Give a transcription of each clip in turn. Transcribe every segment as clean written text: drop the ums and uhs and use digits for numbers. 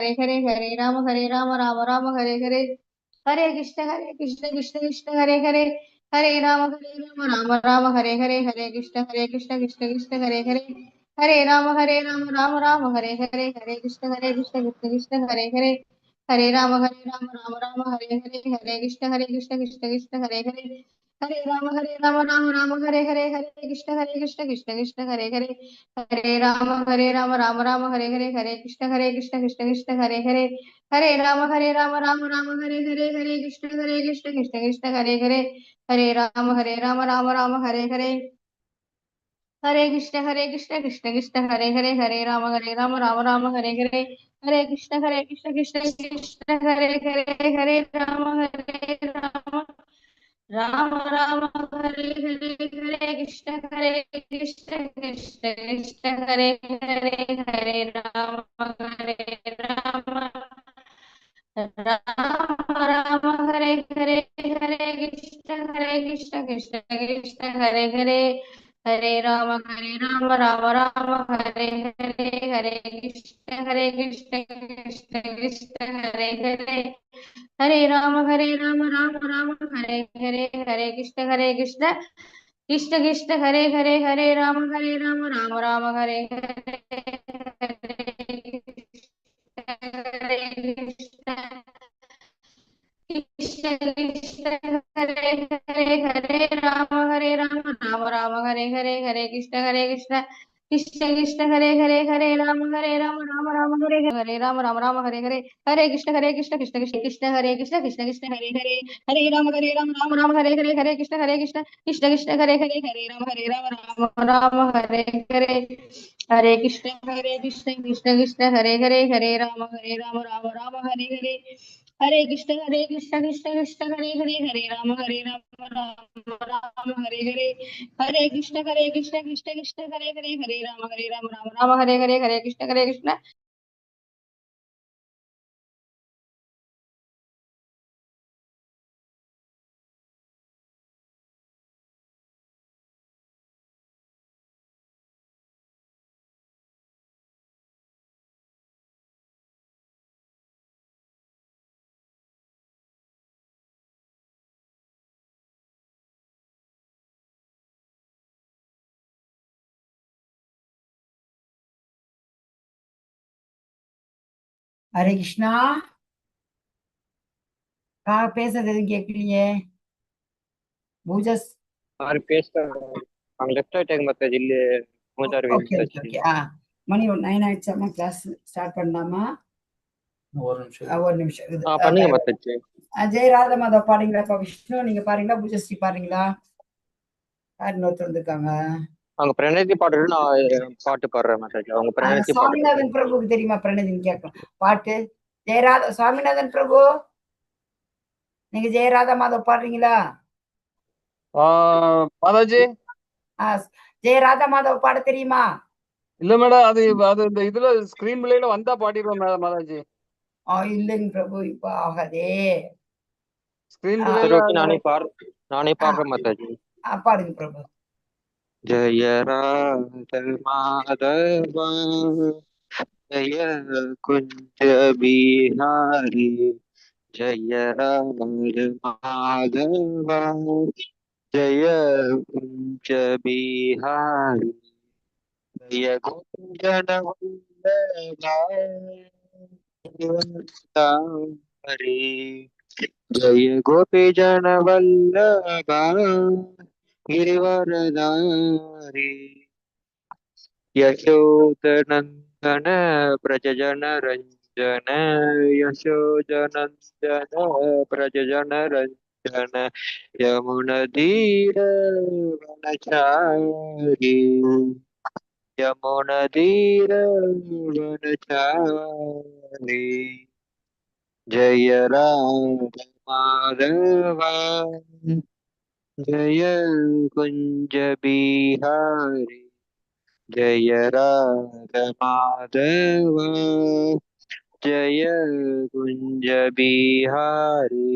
हरे राम राम राम हरे हरे, हरे कृष्ण कृष्ण कृष्ण हरे हरे, हरे राम हरे हरे, हरे कृष्ण कृष्ण कृष्ण हरे हरे, हरे राम राम हरे हरे, हरे कृष्ण कृष्ण कृष्ण हरे हरे, हरे राम हरे हरे, हरे कृष्ण कृष्ण कृष्ण हरे हरे, हरे राम हरे हरे, हरे कृष्ण कृष्ण कृष्ण हरे हरे, हरे राम हरे हरे, हरे कृष्ण कृष्ण कृष्ण हरे हरे, हरे राम हरे हरे, हरे कृष्ण कृष्ण कृष्ण हरे हरे, हरे राम हरे हरे, हरे कृष्ण कृष्ण कृष्ण हरे हरे, हरे राम राम हरे हरे, हरे कृष्ण कृष्ण कृष्ण हरे हरे, राम राम हरे हरे, हरे कृष्ण कृष्ण कृष्ण हरे हरे, राम राम हरे हरे, हरे कृष्ण कृष्ण कृष्ण हरे हरे, राम राम हरे हरे, हरे कृष्ण कृष्ण कृष्ण हरे हरे, राम हरे हरे, हरे कृष्ण कृष्ण कृष्ण हरे हरे, राम राम हरे हरे, हरे कृष्ण कृष्ण कृष्ण हरे हरे, हरे राम हरे हरे, हरे कृष्ण कृष्ण कृष्ण हरे राम राम हरे हरे, हरे कृष्ण कृष्ण कृष्ण हरे राम हरे हरे, हरे कृष्ण कृष्ण हरे राम हरे हरे, हरे कृष्ण कृष्ण कृष्ण हरे राम हरे हरे, हरे कृष्ण कृष्ण कृष्ण हरे हरे, हरे कृष्ण कृष्ण कृष्ण राम हरे हरे, हरे कृष्ण। हरे कृष्णा। कहाँ பேசுறது கேட்கலையே பூஜா? और पेश कर हम लेफ्ट राइट एक मत जिले मुझे ஓகே ஓகே ஓகே. மணி 9 ஆயிடுச்சாமா? கிளாஸ் ஸ்டார்ட் பண்ணலாமா? ஒரு நிமிஷம் இருக்குது. हाँ पन्नी मत जी ஜெய ராதா மாதவ் பாடுறீங்களாப்பா? விஷ்ணு நீங்க பாருங்களா? பூஜஸ்ரீ பாருங்களா? யார் இன்னொருத்தர் வந்திருக்காங்க? அவங்க பிரணதி பாடுறது நான் பாட்டு பாடுறேன் மாதாஜி அவங்க பிரணதி பாடுறது சுவாமிநாதன் பிரபுக்கு தெரியுமா பிரணதின்னு கேட்கலாம் பாட்டு? ஜெயராதா சுவாமிநாதன் பிரபு, நீங்க ஜெயராதா மாதவ் பாடுறீங்களா? மாதாஜி ஜெயராதா மாதவ் பாட தெரியுமா? இல்ல மேடம், அது அது இந்த இதுல ஸ்கிரீன் பிளேல வந்தா பாடிடுவோம் மாதாஜி. இல்லைங்க பிரபு, இப்ப ஆகாதே. ஸ்கிரீன் சரி பிளேல ஓகே நானே பாடுறேன் மாதாஜி. பாடுங்க பிரபு. जय राधा माधव जय कुंज बिहारी, जय राधा माधव जय कुंज बिहारी, जय कुंजन वल्लभारी, जय गोपी जन वल्लभा गिरिवरधारी, यशोदनन्दन व्रजजन रञ्जन, यशोदनन्दन व्रजजन रञ्जन, यमुनतीरवनचारि, यमुनतीरवनचारि, जय राधा माधव जय कुंज बिहारी, जय राधा माधव जय कुंज बिहारी,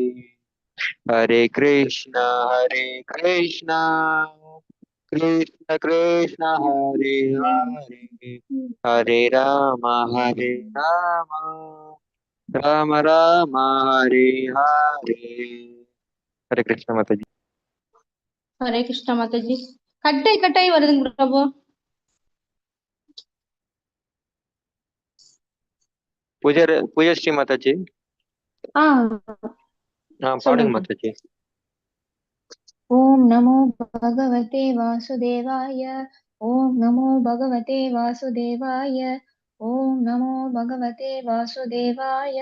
हरे कृष्णा कृष्ण कृष्ण हरे हरे हरे राम राम राम हरे हरे. हरे कृष्ण माता जी. ஹரே கிருஷ்ண மாதாஜி. கட்டாய் வருதுங்க பிரபு. பூஜஸ்ரீ மாதா जी. பாடுங்க சொல்லுங்க. மாதா जी. ஓம் நமோ பகவதே வாசுதேவாய. ஓம் நமோ பகவதே வாசுதேவாய. ஓம் நமோ பகவதே வாசுதேவாய.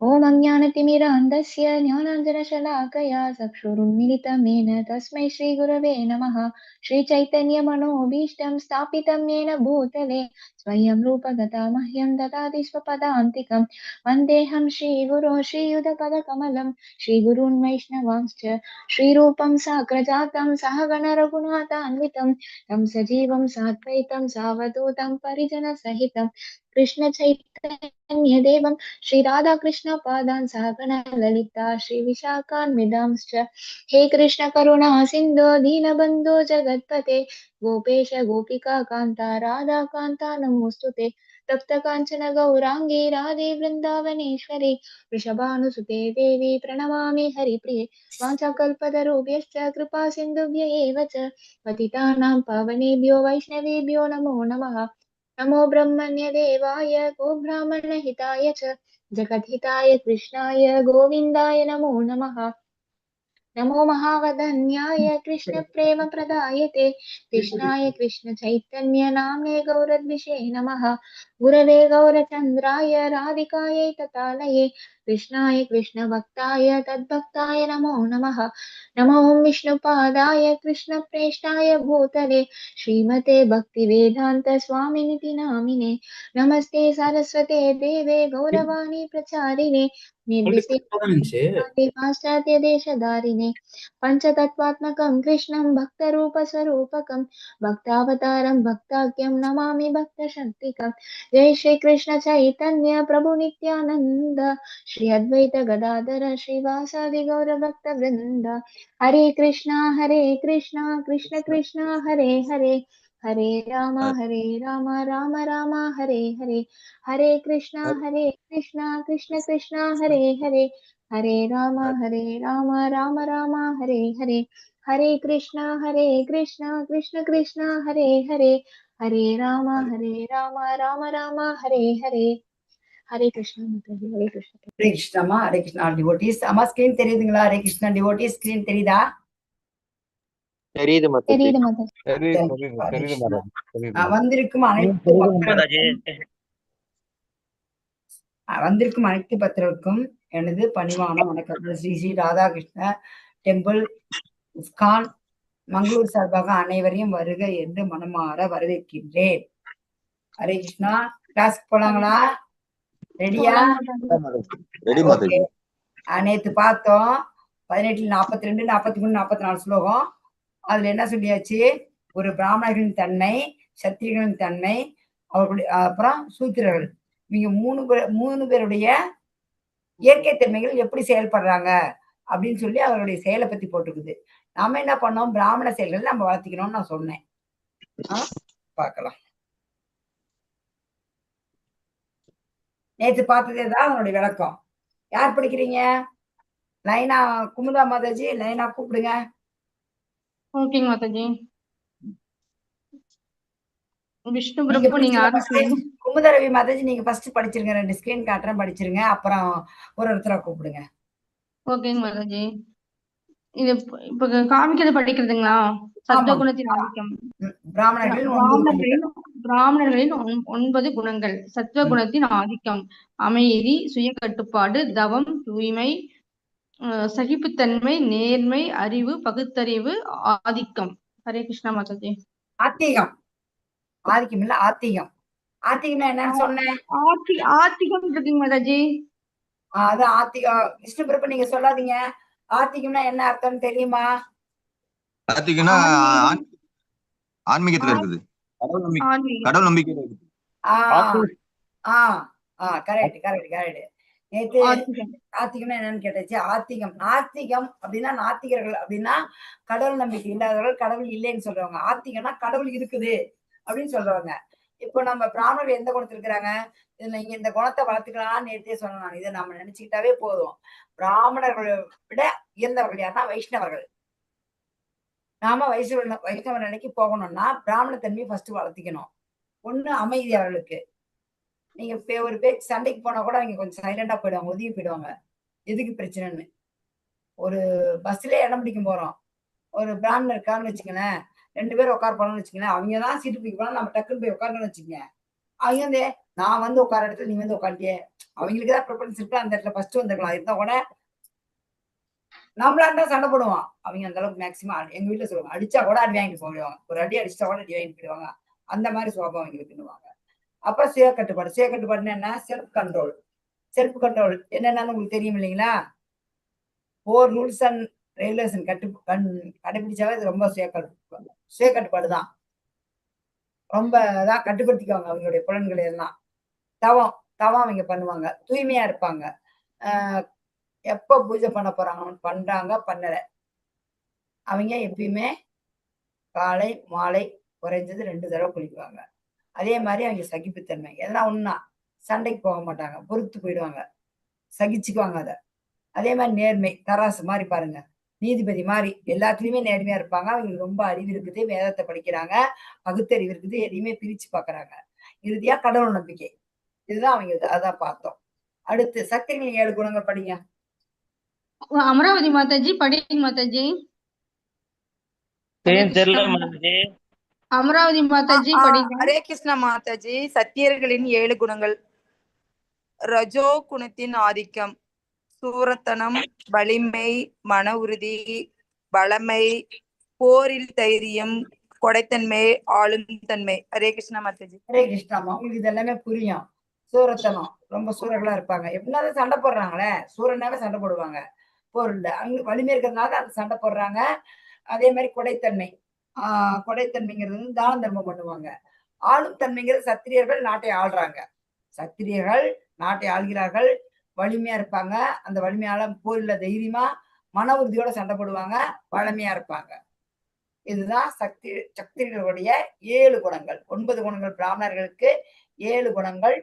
ஓம் अज्ञानतिमिरान्धस्य ज्ञानाञ्जनशलाकया चक्षुरुन्मिलितं येन तस्मै श्रीगुरवे नमः. श्रीचैतन्यमनोभीष्टं स्थापितं येन भूतले स्वयं रूपगता मह्यं ददाति स्वपदान्तिकं. वन्देऽहं श्रीगुरो श्रीयुधपदकमलं श्रीगुरून् वैष्णवांश्च श्रीरूपं साग्रजातं सहगणरघुनाथान्वितं तं सजीवं साद्वैतं सावधूतं परिजनसहितं कृष्णचैतन्यदेवं श्रीराधाकृष्ण पादान् सहगण ललिता श्रीविशाखान्वितांश्च. हे कृष्ण करुणा सिन्धो दीनबन्धो जगत्पते गोपेश गोपिका कान्ता राधा कान्ता नमोऽस्तुते. तप्त काञ्चन गौराङ्गी राधे वृन्दावनेश्वरी वृषभानुसुते देवी प्रणमामि हरिप्रिये. वाञ्छाकल्पतरुभ्यश्च कृपा सिन्धुभ्य एव च पतितानां पावनेभ्यो वैष्णवेभ्यो नमो नमः. नमो ब्रह्मण्य देवाय गो ब्राह्मणहिताय च जगद्हिताय कृष्णाय गोविन्दाय नमो नमः. नमो महावदन्याय कृष्णप्रेमप्रदायते कृष्णाय कृष्णचैतन्य नाम्ने गौरद्विषे नमः. गुरवे गौरचन्द्राय राधिकायै ततालये कृष्णाय कृष्णभक्ताय तद्भक्ताय नमो नमः. नमो विष्णुपादाय कृष्णप्रेष्ठाय भूतले श्रीमते भक्तिवेदान्त स्वामिनिति नामिने. नमस्ते सरस्वते देवे गौरवाणी प्रचारिणे निर्विशेषे पाश्चात्य देशधारिणे. पंचतत्वात्मकं कृष्णं भक्तरूपस्वरूपकं भक्तावतारं भक्ताख्यं नमामि भक्तशक्तिकम्. जय श्री कृष्ण चैतन्य प्रभु नित्यानंद श्री अद्वैत गदाधर श्रीवासादि गौर भक्त वृंद. हरे कृष्णा कृष्ण कृष्ण हरे हरे हरे राम राम राम हरे हरे. हरे कृष्णा कृष्ण कृष्ण हरे हरे हरे राम राम राम हरे हरे. हरे कृष्णा कृष्ण कृष्ण हरे हरे हरे राम राम राम हरे हरे. हरे कृष्ण माताजी. हरे कृष्ण. ஹரே கிருஷ்ணமா ஹரே கிருஷ்ணா டிவோட்டிஸ். அம்மா ஸ்கிரீன் தெரியுதுங்களா? ஹரே கிருஷ்ணா டிவோட்டிஸ் ஸ்கிரீன் தெரியுதா? தெரியுது மாதா जी. தெரியுது மாதாஜி. தெரியுது மாதாஜி. வந்திருக்கும் அனைத்து வந்திருக்கும் அனைத்து பக்தர்களுக்கும் எனது பணிவான வணக்கங்கள். ஸ்ரீ ஸ்ரீ ராதாகிருஷ்ண டெம்பிள் இஸ்கான் மங்களூர் சார்பாக அனைவரையும் வருக என்று மனமாற வரவேற்கின்றேன். ஹரே கிருஷ்ணா. கிளாஸ்க்கு போலாங்களா? ரெடியா? நேத்து பார்த்தோம் 18, 42, 43, 44 ஸ்லோகம். அதுல என்ன சொல்லியாச்சு? ஒரு பிராமணர்களின் தன்மை, சத்திரிகளின் தன்மை, அவர்களுடைய அப்புறம் சூத்திரர்கள், இவங்க மூணு பேருடைய இயற்கை தன்மைகள் எப்படி செயல்படுறாங்க அப்படின்னு சொல்லி அவருடைய செயலை பத்தி போட்டிருக்குது. நாம என்ன பண்ணோம்? பிராமண செயல்கள் நம்ம வளர்த்திக்கணும்னு நான் சொன்னேன். பார்க்கலாம். நேற்று பார்த்ததே தான் அதனுடைய விளக்கம். யார் படிக்கிறீங்க? லைனா குமுதா மாதாஜி, லைனா கூப்பிடுங்க. ஓகேங்க மாதாஜி. விஷ்ணு பிரபு நீங்க ஆரம்பிச்சீங்க. குமுதா ரவி மாதாஜி நீங்க ஃபர்ஸ்ட் படிச்சிருங்க. 2 ஸ்கிரீன் காட்டுறேன், படிச்சிருங்க. அப்புறம் ஒருத்தரா கூப்பிடுங்க. ஓகேங்க மாதாஜி. இது இப்ப காமிக்கிறது படிக்கிறதுங்களா? சத்வகுணத்தின் ஆதிக்கம். பிராமணர்களின் 9 குணங்கள். சத்வகுணத்தின் ஆதிக்கம்: அமைதி, சுய கட்டுப்பாடு, தவம், தூய்மை, சகிப்புத்தன்மை, நேர்மை, அறிவு, பகுத்தறிவு, ஆதிக்கம். ஹரே கிருஷ்ணா மாதாஜி. ஆத்திகம். ஆதிக்கம் இல்ல, ஆத்திகம். ஆத்திகம் என்னன்னு சொன்னேன்? ஆத்திகம் இருக்குங்க மாதாஜி. அது ஆத்திகம். விஷ்ணு பிரபு நீங்க சொல்லாதீங்க. ஆத்திகம்னா என்ன அர்த்தம் தெரியுமா? ஆத்திகம்னா ஆன்மீகத்துல இருக்குது. கடவுள் நம்பிக்கை இருக்குது. கரெக்ட். நேத்து ஆத்திகம். ஆத்திகம்னா என்னன்னு கேட்டாச்சு. ஆத்திகம் நாத்திகம் அப்படின்னா நாத்திகர்கள் அப்படின்னா கடவுள் நம்பிக்கை இல்லாதவர்கள், கடவுள் இல்லைன்னு சொல்றவங்க. ஆத்திகம்னா கடவுள் இருக்குது அப்படின்னு சொல்றவங்க. இப்போ நம்ம பிராமணர்கள் எந்த குணத்துல இருக்கிறாங்க? இதுல இங்க இந்த குணத்தை வளர்த்துக்கலாம்னு நேத்தே சொன்னேன் நான். இதை நம்ம நினைச்சுக்கிட்டாவே போதும். பிராமணர்களை விட உயர்ந்தவர்கள் யாருன்னா வைஷ்ணவர்கள். நாம வைஷ்ணவ நிலைக்கு போகணும்னா பிராமண தன்மையை ஃபர்ஸ்ட் வளர்த்திக்கணும். ஒண்ணு அமைதி அவர்களுக்கு. நீங்க ஒரு பேச்சு சண்டைக்கு போனா கூட அவங்க கொஞ்சம் சைலண்டா போயிடுவாங்க, ஒதுங்கி போயிடுவாங்க. எதுக்கு பிரச்சனைன்னு. ஒரு பஸ்லயே இடம் பிடிக்கும் போறோம். ஒரு பிராமணர் இருக்கான்னு வச்சுக்கங்களேன், 2 பேரும் உட்கார போனோம்னு வச்சுக்கங்களேன், அவங்க தான் சீட்டு பிடிக்க போனா நம்ம டக்குன்னு போய் உட்காரணும்னு வச்சுக்கோங்க. அவங்க வந்து நான் வந்து உட்கார இடத்துல நீ வந்து உட்காந்துட்டியே, அவங்களுக்கு தான் ப்ரிஃபரன்ஸ் இருக்கு, அந்த இடத்துல ஃபர்ஸ்ட் வந்துருக்கலாம். இருந்தா கூட நம்மளா இருந்தா சண்டை போடுவான். அவங்க அந்த அளவுக்கு மேக்சிமம் எங்க வீட்டுல சொல்லுவாங்க, அடிச்சா கூட அடி வாங்கிட்டு போயிடுவாங்க. ஒரு அடி அடிச்சா கூட அடி வாங்கிட்டு போயிடுவாங்க. அந்த மாதிரி சுவாபம் அவங்களுக்குன்னுவாங்க. அப்ப சுய கட்டுப்பாடு. சுய கட்டுப்பாடுன்னா என்ன? Self control. செல்ஃப் கண்ட்ரோல் என்னன்னு உங்களுக்கு தெரியும் இல்லைங்களா? 4 ரூல்ஸ் அண்ட் ரெகுலேஷன் கடைபிடிச்சாவே இது ரொம்ப சுய கட்டுப்பாடு தான். ரொம்ப தான் கட்டுப்படுத்திக்குவாங்க அவங்களுடைய புலன்களை எல்லாம். தவம் தவம் அவங்க பண்ணுவாங்க. தூய்மையா இருப்பாங்க. எப்ப பூஜை பண்ண போறாங்க பண்றாங்க, பண்ணல. அவங்க எப்பயுமே காலை மாலை குறைஞ்சது 2 தடவை குளிக்குவாங்க. அதே மாதிரி அவங்க சகிப்புத்தன்மை. எதனா ஒண்ணுனா சண்டைக்கு போக மாட்டாங்க, பொறுத்து போயிடுவாங்க, சகிச்சுக்குவாங்க அதை. அதே மாதிரி நேர்மை, தராசு மாதிரி பாருங்க, நீதிபதி மாதிரி எல்லாத்துலயுமே நேர்மையா இருப்பாங்க. அவங்களுக்கு ரொம்ப அறிவு இருக்குது, வேதத்தை படிக்கிறாங்க, பகுத்தறிவு இருக்குது, எதையுமே பிரிச்சு பாக்குறாங்க. இறுதியா கடவுள் நம்பிக்கை. இதுதான் அவங்க அதான் பார்த்தோம். அடுத்து சக்திகளின் 7 குணங்கள் படிங்க. அமராவதி மாதாஜி படிங்க மாதாஜி. அமராவதி மாதாஜி படிங்க. ஹரே கிருஷ்ண மாதாஜி. சத்தியர்களின் 7 குணங்கள். ரஜோ குணத்தின் ஆதிக்கம், சூரத்தனம், வலிமை, மன உறுதி, பலமை, போரில் தைரியம், கொடைத்தன்மை, ஆளும் தன்மை. ஹரே கிருஷ்ணா மாதாஜி. ஹரே கிருஷ்ணாமா. உங்களுக்கு இது எல்லாமே புரியும். சூரத்தனம், ரொம்ப சூரர்களா இருப்பாங்க. எப்படின்னா சண்டை போடுறாங்களே, சூரனாவே சண்டை போடுவாங்க. போர்ல அங்க வலிமை இருக்கிறதுனால அந்த சண்டை போடுறாங்க. அதே மாதிரி கொடைத்தன்மை. கொடைத்தன்மைங்கிறது வந்து தான தர்மம் பண்ணுவாங்க. ஆளும் தன்மைங்கிறது சத்திரியர்கள் நாட்டை ஆள்றாங்க. சத்திரியர்கள் நாட்டை ஆள்கிறார்கள், வலிமையா இருப்பாங்க. அந்த வலிமையால போர்ல தைரியமா மன உறுதியோட சண்டை போடுவாங்க, வலிமையா இருப்பாங்க. இதுதான் சக்திகளுடைய 7 குணங்கள். 9 குணங்கள் பிராமணர்களுக்கு, 7 குணங்கள்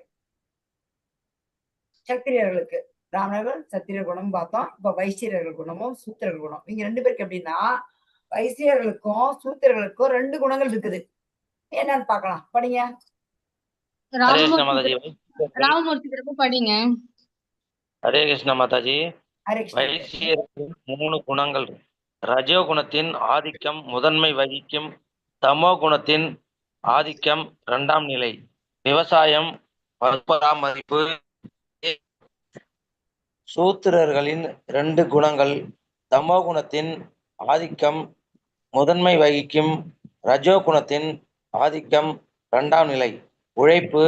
சத்திரியர்களுக்கு. பிராமணர்கள் சத்திரிய குணம் பார்த்தோம். இப்ப வைசியர்கள் குணமும் சூத்திரர்கள் குணம். இங்க 2 பேருக்கு எப்படின்னா, வைசியர்களுக்கும் சூத்திரர்களுக்கும் 2 குணங்கள் இருக்குது. என்னன்னு பார்க்கலாம். படிங்க. ராமமூர்த்தி பிரபு படிங்க. ஹரே கிருஷ்ண மாதாஜி. ஹரே கிருஷ்ணா. வைசியருக்கு 3 குணங்கள். ரஜோ குணத்தின் ஆதிக்கம் முதன்மை வகிக்கும், தமோ குணத்தின் ஆதிக்கம் 2ஆம் நிலை. விவசாயம், பராமரிப்பு. சூத்திரர்களின் 2 குணங்கள். தமோ குணத்தின் ஆதிக்கம் முதன்மை வகிக்கும், ரஜோ குணத்தின் ஆதிக்கம் 2ஆம் நிலை. உழைப்பு,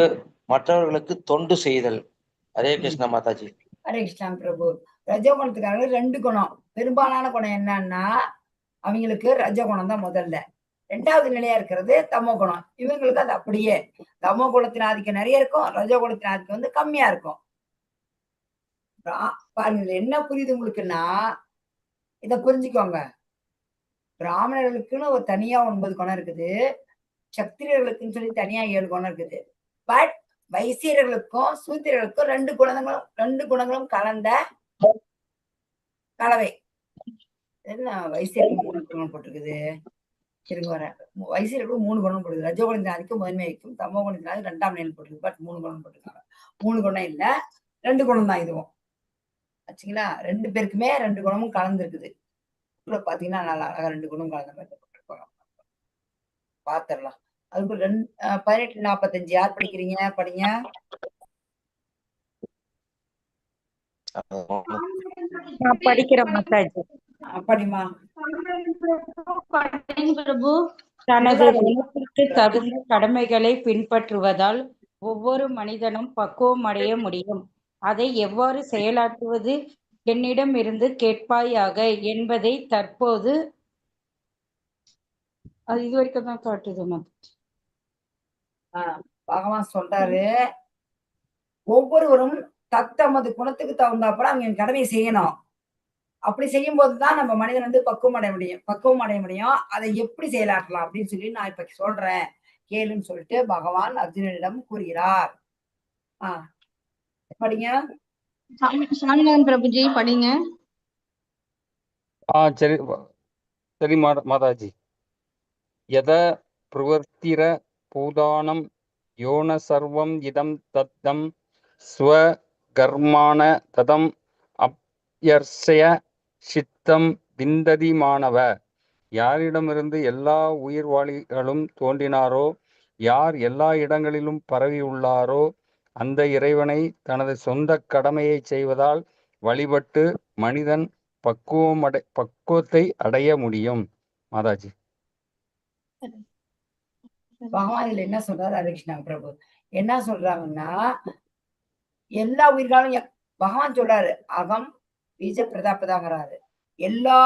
மற்றவர்களுக்கு தொண்டு செய்தல். ஹரே கிருஷ்ண மாதாஜி. ஹரே கிருஷ்ணா பிரபு. ரஜகுணத்துக்காக 2 குணம். பெரும்பாலான குணம் என்னன்னா, அவங்களுக்கு ரஜகுணம் தான் முதல்ல. 2வது நிலையா இருக்கிறது தமோ குணம். இவங்களுக்கு அது அப்படியே தமோ குணத்தின் ஆதிக்கம் நிறைய இருக்கும், ரஜகுணத்தின் ஆதிக்கம் வந்து கம்மியா இருக்கும். பாருங்க என்ன புரியுது உங்களுக்குன்னா, இத புரிஞ்சுக்கோங்க. பிராமணர்களுக்குன்னு ஒரு தனியா 9 குணம் இருக்குது, சத்திரியர்களுக்குன்னு சொல்லி தனியா 7 குணம் இருக்குது. பட் வைசியர்களுக்கும் சூத்திரர்களுக்கும் 2 குணங்களும் கலந்த கலவை. என்ன வைசியர்களுக்கு 3 குணம் போட்டிருக்குது, இருங்க வர. வைசியர்களுக்கு 3 குணம் போட்டுருக்கு. ரஜோகுணத்தின் ஆதிக்கம் முதன்மை வைக்கும், தமோ குணத்தின் ஆதிக்கம் 2ஆம் நிலையில் போட்டிருக்கு. பட் 3 குணம் போட்டிருக்காங்க. 3 குணம் இல்ல, 2 குணம் தான் இதுவும். ஆச்சுங்களா? 2 பேருக்குமே 2 குணமும் கலந்து இருக்குது. பாத்தீங்கன்னா நல்லா அழகா 2 குணம் கலந்த மாதிரி போட்டிருப்பாங்க. பாத்திரலாம். அதுக்கு 1845 யார் படிக்கிறீங்க? படிங்க. படிக்கிறேன் மாதாஜி. படிமா. பிரபு. தனது குணத்திற்கு தகுந்த கடமைகளை பின்பற்றுவதால் ஒவ்வொரு மனிதனும் பக்குவம் அடைய முடியும். அதை எவ்வாறு செயலாற்றுவது என்னிடம் இருந்து கேட்பாயாக என்பதை தற்போது அது இது வரைக்கும் தான் காட்டுது மாதாஜி. பகவான் சொல்றாரு, ஒவ்வொருவரும் தத்தமது குணத்துக்கு தகுந்தாப்புல அவங்க என் கடமையை செய்யணும். அப்படி செய்யும் போதுதான் நம்ம மனிதன் வந்து பக்குவம் அடைய முடியும். அதை எப்படி செயலாற்றலாம் அப்படின்னு சொல்லி நான் இப்ப சொல்றேன் கேளுன்னு சொல்லிட்டு பகவான் அர்ஜுனனிடம் கூறுகிறார். படிங்க. சாமிநாதன் பிரபுஜி படிங்க. சரி சரி மாதாஜி. யத பிரவர்த்திர பூதானம் யோன சர்வம் இதம் தத்தம் ஸ்வ கர்மான ததம் அப்யர்சய சித்தம் விந்ததி மாணவ. யாரிடமிருந்து எல்லா உயிர்வாளிகளும் தோன்றினாரோ, யார் எல்லா இடங்களிலும் பரவி உள்ளாரோ, அந்த இறைவனை தனது சொந்த கடமையை செய்வதால் வழிபட்டு மனிதன் பக்குவத்தை அடைய முடியும். மாதாஜி. பகவான் இதுல என்ன சொல்றாரு? ஹரிகிருஷ்ணா பிரபு என்ன சொல்றாங்கன்னா, எல்லா உயிர்களும் பகவான் சொல்றாரு அகம் பீஜ பிரதாபதாங்கிறாரு. எல்லா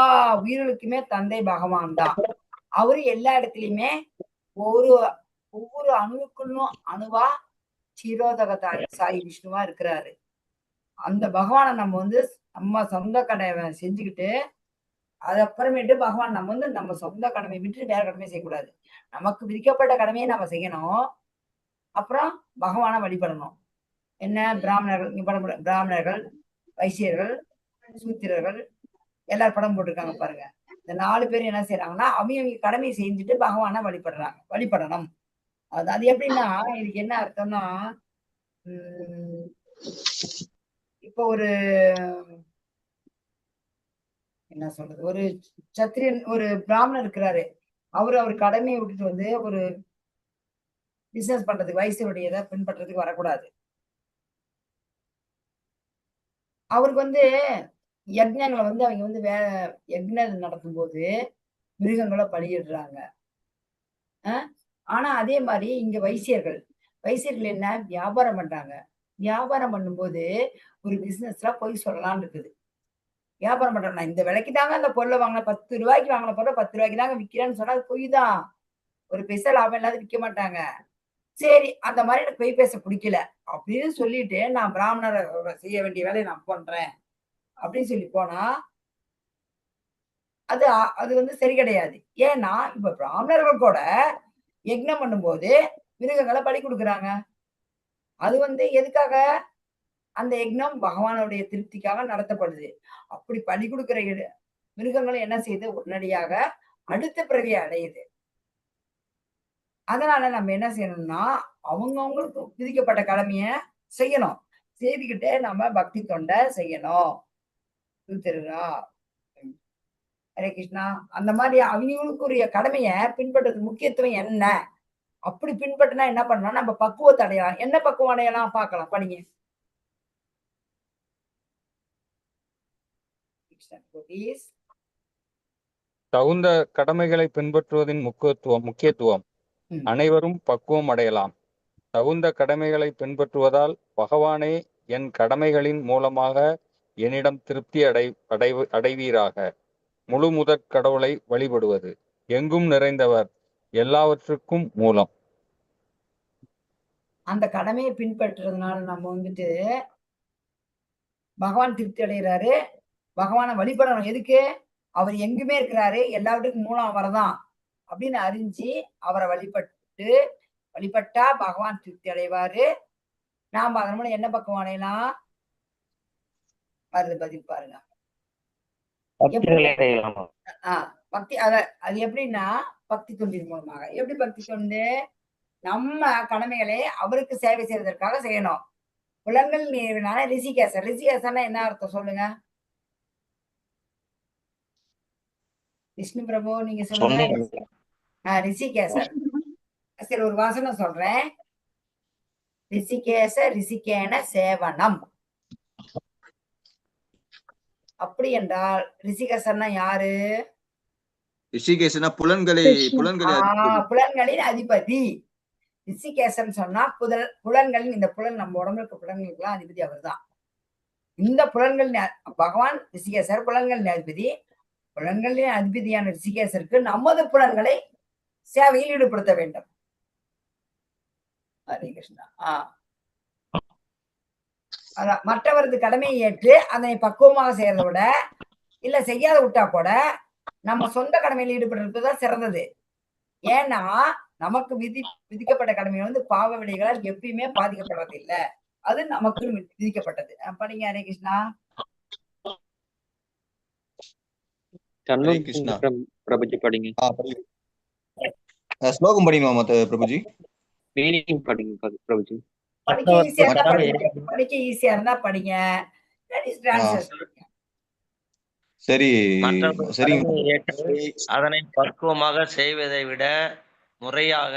உயிர்களுக்குமே தந்தை பகவான் தான். அவரு எல்லா இடத்துலயுமே ஒவ்வொரு அணுவுக்குள்ளும் அணுவா சிரோதக சாயி விஷ்ணுவா இருக்கிறாரு. அந்த பகவானை நம்ம சொந்த கடமை செஞ்சுக்கிட்டு அதுக்கப்புறமேட்டு பகவான் நம்ம சொந்த கடமை விட்டு வேற கடமை செய்யக்கூடாது. நமக்கு விதிக்கப்பட்ட கடமையை நம்ம செய்யணும். அப்புறம் பகவானை வழிபடணும். என்ன பிராமணர்கள், வைசியர்கள், சூத்திரர்கள் எல்லாரும் படம் போட்டிருக்காங்க பாருங்க. இந்த 4 பேரும் என்ன செய்யறாங்கன்னா அவங்க கடமையை செஞ்சுட்டு பகவானை வழிபடணும். அது எப்படின்னா இதுக்கு என்ன அர்த்தம்னா, இப்போ ஒரு என்ன சொல்றது, ஒரு சத்திரியன் ஒரு பிராமணர் இருக்கிறாரு. அவர் கடமையை விட்டுட்டு ஒரு பிசினஸ் பண்றதுக்கு வயசுடைய பின்பற்றதுக்கு வரக்கூடாது. அவருக்கு யஜ்ஞங்களை அவங்க யஜ்ஞம் நடத்தும் போது மிருகங்களை பலியிடுறாங்க. ஆனா அதே மாதிரி இங்க வைசியர்கள் என்ன வியாபாரம் பண்றாங்க. வியாபாரம் பண்ணும்போது ஒரு பிசினஸ்ல போய் சொல்லலாம்னு இருக்குது. வியாபாரம் பண்றேன், நான் இந்த விலைக்கு தாங்க அந்த பொருளை வாங்கின, 10 ரூபாய்க்கு வாங்கின பொருளை 10 ரூபாய்க்கு தாங்க விற்கிறேன்னு சொன்னா அது பொய் தான். ஒரு பைசா லாபம் இல்லாத விற்க மாட்டாங்க. சரி, அந்த மாதிரி எனக்கு பொய் பேச பிடிக்கல அப்படின்னு சொல்லிட்டு நான் பிராமணரை செய்ய வேண்டிய வேலையை நான் பண்றேன் அப்படின்னு சொல்லி போனா அது சரி கிடையாது. ஏன்னா இப்ப பிராமணர்கள் கூட யஜ்ஞம் பண்ணும்போது மிருகங்களை பலி கொடுக்குறாங்க. அது எதுக்காக? அந்த யஜ்ஞம் பகவானுடைய திருப்திக்காக நடத்தப்படுது. அப்படி பலி கொடுக்கிற மிருகங்களை என்ன செய்யுது? உடனடியாக அடுத்த பிறவியை அடையுது. அதனால நம்ம என்ன செய்யணும்னா அவங்கவுங்களுக்கு விதிக்கப்பட்ட கடமைய செய்யணும். செய்துக்கிட்டே நம்ம பக்தி தொண்டை செய்யணும். ஹரே கிருஷ்ணா. அந்த மாதிரி அவங்களுக்குரிய கடமைய பின்பற்றது முக்கியத்துவம் என்ன? அப்படி பின்பற்றினா என்ன பண்ணலாம்? நம்ம பக்குவத்தை அடையலாம். என்ன பக்குவம் அடையலாம் பார்க்கலாம். படிங்க. தகுந்த கடமைகளை பின்பற்றுவதின் முக்கியத்துவம். அனைவரும் பக்குவம் அடையலாம். தகுந்த கடமைகளை பின்பற்றுவதால் பகவானே என் கடமைகளின் மூலமாக என்னிடம் திருப்தி அடைவீராக. முழு முதற் கடவுளை வழிபடுவது எங்கும் நிறைந்தவர், எல்லாவற்றுக்கும் மூலம். அந்த கடமையை பின்பற்றுறதுனால நம்ம பகவான் திருப்தி அடைகிறாரு. பகவானை வழிபடணும். எதுக்கு? அவர் எங்குமே இருக்கிறாரு, எல்லாவற்றுக்கும் மூலம் அவர்தான் அப்படின்னு அறிஞ்சு அவரை வழிபட்டா பகவான் திருப்தி அடைவாரு. நாம அதன் மூலம் என்ன பக்கம் அடையலாம்? வருது பதில் பாருங்க. பக்தி அது எப்படின்னா பக்தி தொண்டின் மூலமாக. எப்படி பக்தி தொண்டு? நம்ம கடமைகளை அவருக்கு சேவை செய்வதற்காக செய்யணும். புலன்கள் நீரினால ரிஷிகேசர். ரிஷிகேசர்னா என்ன அர்த்தம் சொல்லுங்க? விஷ்ணு பிரபு நீங்க சொல்லுங்க. ரிஷிகேசர். சரி, ஒரு வாசனம் சொல்றேன். ரிஷிகேச ரிஷிகேன சேவனம். அப்படி என்றால் ரிஷிகேசர்னா யாரு? ரிஷிகேசனா புலன்களின் அதிபதி. ரிஷிகேசன் சொன்னா புலன்களின், இந்த புலன் நம்ம உடம்புக்கு புலன்களுக்கெல்லாம் அதிபதி அவர் தான். இந்த புலன்கள் பகவான் ரிஷிகேசர் புலன்களின் அதிபதி. புலன்களின் அதிபதியான ரிஷிகேசருக்கு நமது புலன்களை சேவையில் ஈடுபடுத்த வேண்டும். ஹரே கிருஷ்ணா. அதான் மற்றவரது கடமையை ஏற்று அதனை பக்குவமாக செய்யறதை விட இல்ல செய்யாத விட்டா கூட நம்ம சொந்த கடமையில ஈடுபடுறதுதான் சிறந்தது. ஏன்னா நமக்கு விதிக்கப்பட்ட கடமை வந்து பாவ வினைகளால் எப்பயுமே பாதிக்கப்படுறது இல்ல. அது நமக்கு விதிக்கப்பட்டது. படிங்க ஹரே கிருஷ்ணா. ஹரே கிருஷ்ணா. பிரபுஜி படிங்க. ஸ்லோகம் படிக்கணுமா பிரபுஜி? மீனிங் படிங்க பிரபுஜி. படிக்க ஈஸியா இருந்தா படிங்க. படிக்க ஈஸியா இருந்தா படிங்க. சரி சரி. அதனை பக்குவமாக செய்வதை விட முறையாக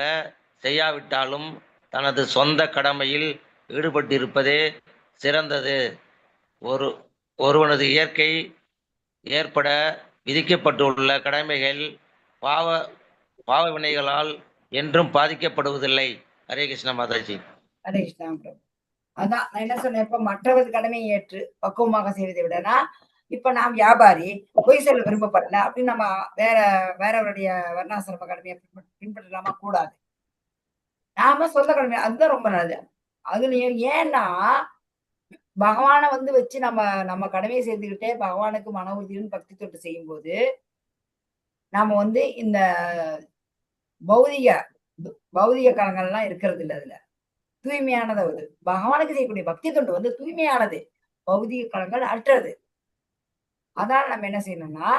செய்யாவிட்டாலும் தனது சொந்த கடமையில் ஈடுபட்டிருப்பதே சிறந்தது. ஒருவனது இயற்கை ஏற்பட விதிக்கப்பட்டுள்ள கடமைகள் பாவ வினைகளால் என்றும் பாதிக்கப்படுவதில்லை. ஹரே கிருஷ்ண மாதாஜி. ஹரே கிருஷ்ணா பிரபு. அதான் நான் என்ன சொன்னேன், இப்ப மற்றவரது கடமையை ஏற்று பக்குவமாக செய்வதை விடனா, இப்ப நான் வியாபாரி பொய் சொல்ல விரும்பப்படல அப்படின்னு நம்ம வேறவருடைய வர்ணாசிரம கடமையை பின்பற்றலாமா? கூடாது. நாம சொந்த கடமை, அதுதான் ரொம்ப நல்லது. அதுலயும் ஏன்னா பகவானை வந்து வச்சு நம்ம கடமையை செய்துக்கிட்டே பகவானுக்கு மன உறுதியுடன் பக்தி தொட்டு செய்யும் போது நாம வந்து இந்த பௌதிக கலங்கள்லாம் இருக்கிறது இல்லை. அதுல தூய்மையானது அது. பகவானுக்கு செய்யக்கூடிய பக்தி தொண்டு வந்து தூய்மையானது, பௌதிக கலங்கள் அற்றது. அதனால நம்ம என்ன செய்யணும்னா,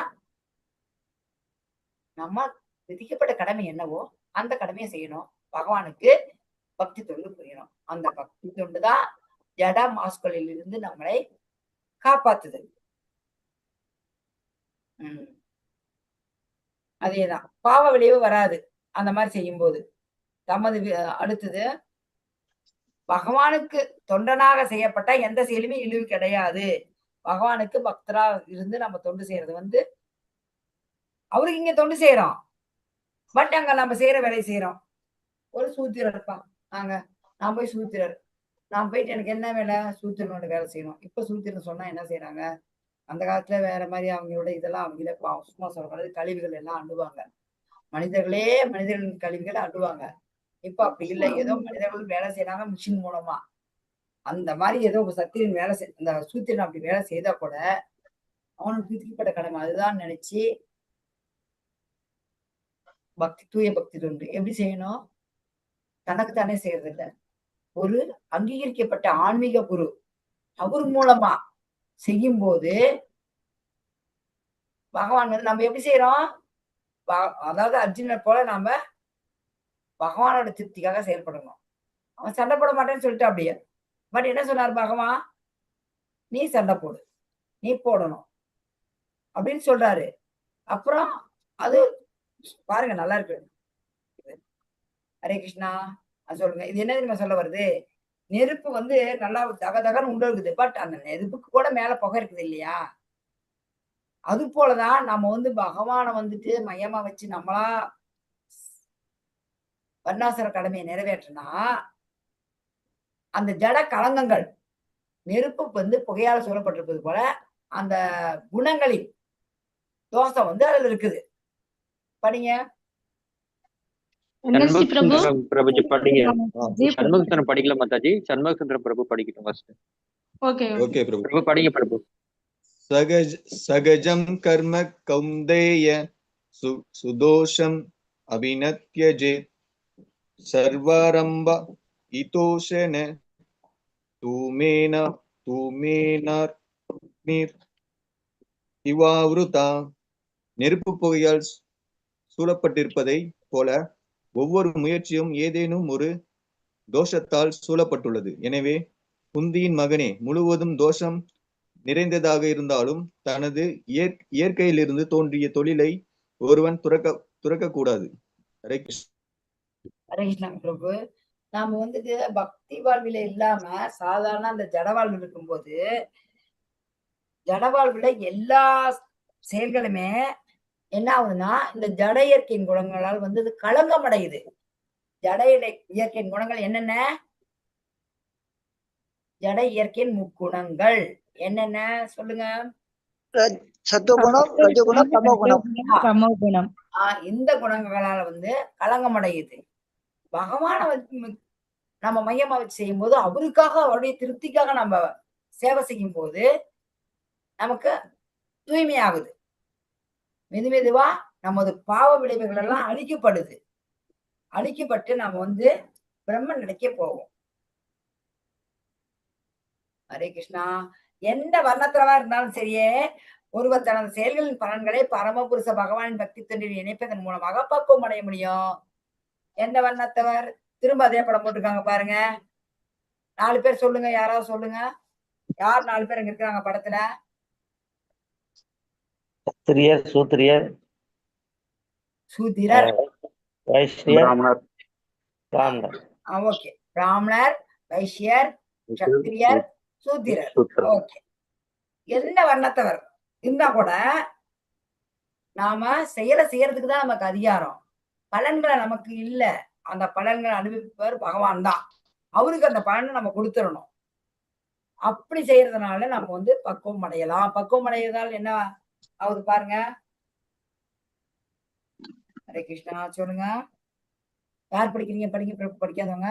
நம்ம விதிக்கப்பட்ட கடமை என்னவோ அந்த கடமையை செய்யணும். பகவானுக்கு பக்தி தொண்டு புரியணும். அந்த பக்தி தொண்டு தான் ஜட மாசுக்களில் இருந்து நம்மளை காப்பாத்துது. அதேதான், பாவ விளைவு வராது அந்த மாதிரி செய்யும் போது. அடுத்தது, பகவானுக்கு தொண்டனாக செய்யப்பட்ட எந்த செயலுமே இழிவு கிடையாது. பகவானுக்கு பக்தரா இருந்து நம்ம தொண்டு செய்யறது வந்து அவருக்கு இங்க தொண்டு செய்யறோம், பட் அங்க நம்ம செய்யற வேலையை செய்யறோம். ஒரு சூத்திரர் இருப்பான், நான் போய் சூத்திரர், நான் போயிட்டு எனக்கு என்ன வேலை, சூத்திரனோட வேலை செய்யணும். இப்ப சூத்திரன் சொன்னா என்ன செய்யறாங்க, அந்த காலத்துல வேற மாதிரி அவங்களோட இதெல்லாம் அவங்களே சும்மா சொல்லக்கூடாது, கழிவுகள் எல்லாம் அண்டுவாங்க. மனிதர்களின் கழிவுகளை அண்டுவாங்க. இப்ப அப்படி இல்லை, ஏதோ மனிதர்கள் வேலை செய்யறாங்க மிஷின் மூலமா. அந்த மாதிரி ஏதோ சத்திரன் வேலை அந்த சூத்திரன் அப்படி வேலை செய்தா கூட அவனுக்கு விதிக்கப்பட்ட கடமை அதுதான் நினைச்சு தூய பக்தி தொண்டு எப்படி செய்யணும், தனக்கு தானே செய்யறது இல்லை, ஒரு அங்கீகரிக்கப்பட்ட ஆன்மீக குரு அவர் மூலமா செய்யும் போது பகவான் வந்து நம்ம எப்படி செய்யறோம், அதாவது அர்ஜுனர் போல நாம பகவானோட திருப்திக்காக செயல்படணும். அவன் சண்டை போட மாட்டேன்னு சொல்லிட்டு அப்படியே, பட் என்ன சொன்னார் பகவான், நீ சண்டை போடு, நீ போடணும் அப்படின்னு சொல்றாரு. அப்புறம் அது பாருங்க நல்லா இருக்கு. ஹரே கிருஷ்ணா. சொல்லுங்க, இது என்ன தெரியுமா சொல்ல வருது, நெருப்பு வந்து நல்லா தகதகன்னு உண்டு இருக்குது, பட் அந்த நெருப்புக்கு கூட மேல புகை இருக்குது இல்லையா? அது போலதான் நம்ம வந்து பகவானை வந்துட்டு மையமா வச்சு நம்மளா வர்ணாசிர கடமையை நிறைவேற்றினா அந்த ஜட கலங்கங்கள், நெருப்பு வந்து புகையால சூழப்பட்டிருப்பது போல அந்த குணங்களின் தோஷம் வந்து அதுல இருக்குது. படிங்க. பிரபுஜி படிங்க. சண்முகசுந்தரம் படிக்கல மாதாஜி, சண்முகசுந்தரம் பிரபு படிக்கட்டும் ஃபர்ஸ்ட். ஓகே பிரபு படிங்க பிரபு. சகஜம் கர்ம கௌந்தேய சுதோஷம் அபிநத்யஜே சர்வாரம்ப இதோஷன தூமேனார் இவாவிருதா. நெருப்பு புகையால் சூழப்பட்டிருப்பதை போல ஒவ்வொரு முயற்சியும் ஏதேனும் ஒரு தோஷத்தால் சூழப்பட்டுள்ளது. எனவே குந்தியின் மகனே, முழுவதும் தோஷம் நிறைந்ததாக இருந்தாலும் தனது இயற்கையிலிருந்து தோன்றிய தொழிலை ஒருவன் துறக்க கூடாது. ஹரே கிருஷ்ணா பிரபு. நாம வந்துட்டு பக்தி வாழ்வில இல்லாம சாதாரண அந்த ஜட வாழ்வில் இருக்கும்போது, ஜட வாழ்வுல எல்லா செயல்களுமே என்ன ஆகுதுன்னா இந்த ஜட இயற்கையின் குணங்களால் வந்து இது களங்கம் அடையுது. ஜட இயற்கையின் குணங்கள் என்னென்ன, ஜட இயற்கையின் முக்குணங்கள் என்னென்ன சொல்லுங்க. சத்துவகுணம், ரஜோகுணம், தமோகுணம். இந்த குணங்களால வந்து களங்கம் அடையுது. பகவானை நம்ம மையமா வச்சு செய்யும் போது அவருக்காக, அவருடைய திருப்திக்காக நம்ம சேவை செய்யும் போது நமக்கு தூய்மையாகுது. மெதுவா நமது பாவ விளைவுகள் எல்லாம் அழிக்கப்படுது. அழிக்கப்பட்டு நாம பிரம்ம நிலைக்கே போவோம். ஹரே கிருஷ்ணா. எந்த வர்ணத்திலவா இருந்தாலும் சரியே, ஒருவர் தனது செயல்களின் பலன்களை பரமபுருஷ பகவானின் பக்தி தொண்டில் இணைப்பதன் மூலமாக பக்குவம் அடைய முடியும். எந்த வர்ணத்தவர்? திரும்ப அதே படம் போட்டிருக்காங்க பாருங்க. 4 பேர் சொல்லுங்க, யாராவது சொல்லுங்க. யார் 4 பேர் அங்க இருக்கிறாங்க படத்துல? சத்திரியர், சூத்திரியர், சூத்திரர், வைஷ்யர், பிராமணர், பிராமணர். ஓகே. பிராமணர், வைஷ்யர், சத்திரியர், சூத்திரர். ஓகே. எந்த வர்ணத்தவர் இருந்தா கூட நாம செயலை செய்யறதுக்கு தான் நமக்கு அதிகாரம். பலன்களை நமக்கு இல்ல. அந்த பலன்களை அனுபவிப்பவர் பகவான் தான். அவருக்கு அந்த பலனை நம்ம கொடுத்துடணும். அப்படி செய்யறதுனால நம்ம பக்குவம் அடையலாம். பக்குவம் அடையறதால என்ன ஆகுது பாருங்க. ஹரே கிருஷ்ணா. சொல்லுங்க, யார் படிக்கிறீங்க? படிக்க படிக்காதவங்க.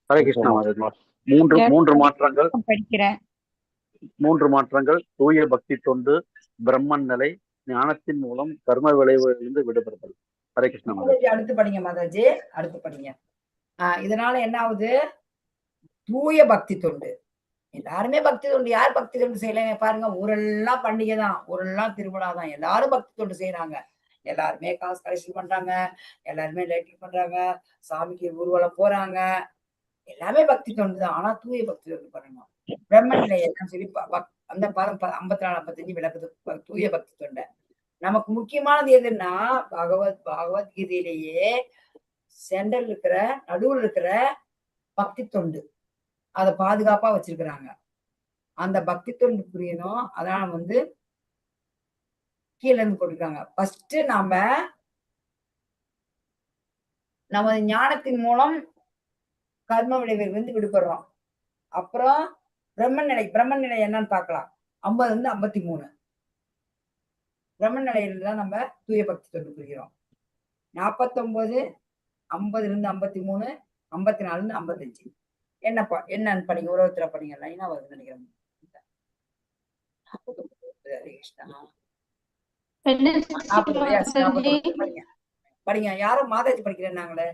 ஹரே கிருஷ்ணா மாதாஜி. மூன்று மாற்றங்கள் படிக்கிறேன். 3 மாற்றங்கள்: தூய பக்தி தொண்டு, பிரம்மன் நிலை, ஞானத்தின் மூலம் கர்ம விளைவுகளிலிருந்து விடுபடுதல். ஹரே கிருஷ்ணா மாதாஜி. அடுத்து படிங்க மாதாஜி, அடுத்து படிங்க. இதனால என்ன ஆகுது? தூய பக்தி தொண்டு. எல்லாருமே பக்தி தொண்டு. யார் பக்தி தொண்டு செய்யலைங்க பாருங்க. ஊரெல்லாம் பண்டிகை தான், ஊரெல்லாம் திருவிழா தான். எல்லாரும் பக்தி தொண்டு செய்யறாங்க. எல்லாருமே காசு கலெக்ஷன் பண்றாங்க, எல்லாருமே லைட்டிங் பண்றாங்க, சாமிக்கு ஊர்வலம் போறாங்க. எல்லாமே பக்தி தொண்டு தான். ஆனா தூய பக்தி தொண்டு பண்ணணும். பிரம்ம நிலை எல்லாம் சொல்லி அந்த பதம் 54, 55 விளக்குது தூய பக்தி தொண்டை. நமக்கு முக்கியமானது எதுன்னா, பகவத்கீதையிலேயே சென்டர்ல இருக்கிற, நடுவில் இருக்கிற பக்தி தொண்டு, அதை பாதுகாப்பா வச்சிருக்கிறாங்க. அந்த பக்தி தொண்டு புரியணும். அதான் கீழே இருந்து போட்டிருக்காங்க. ஃபர்ஸ்ட் நமது ஞானத்தின் மூலம் கர்ம விளைவுகள் விடுபடுறோம். அப்புறம் பிரம்மன் நிலை என்னன்னு பார்க்கலாம். 50 53 பிரம்மன் நிலையில தான் நம்ம தூய பக்தி தொண்டு புரிகிறோம். 49, 50 53, 54 55 என்னன்னு படிங்க. உலகத்துல படிங்க. லைனா வருது நினைக்கிறேன். படிங்க. யாரும் மாதாஜி படிக்கிறேன்னாங்களே,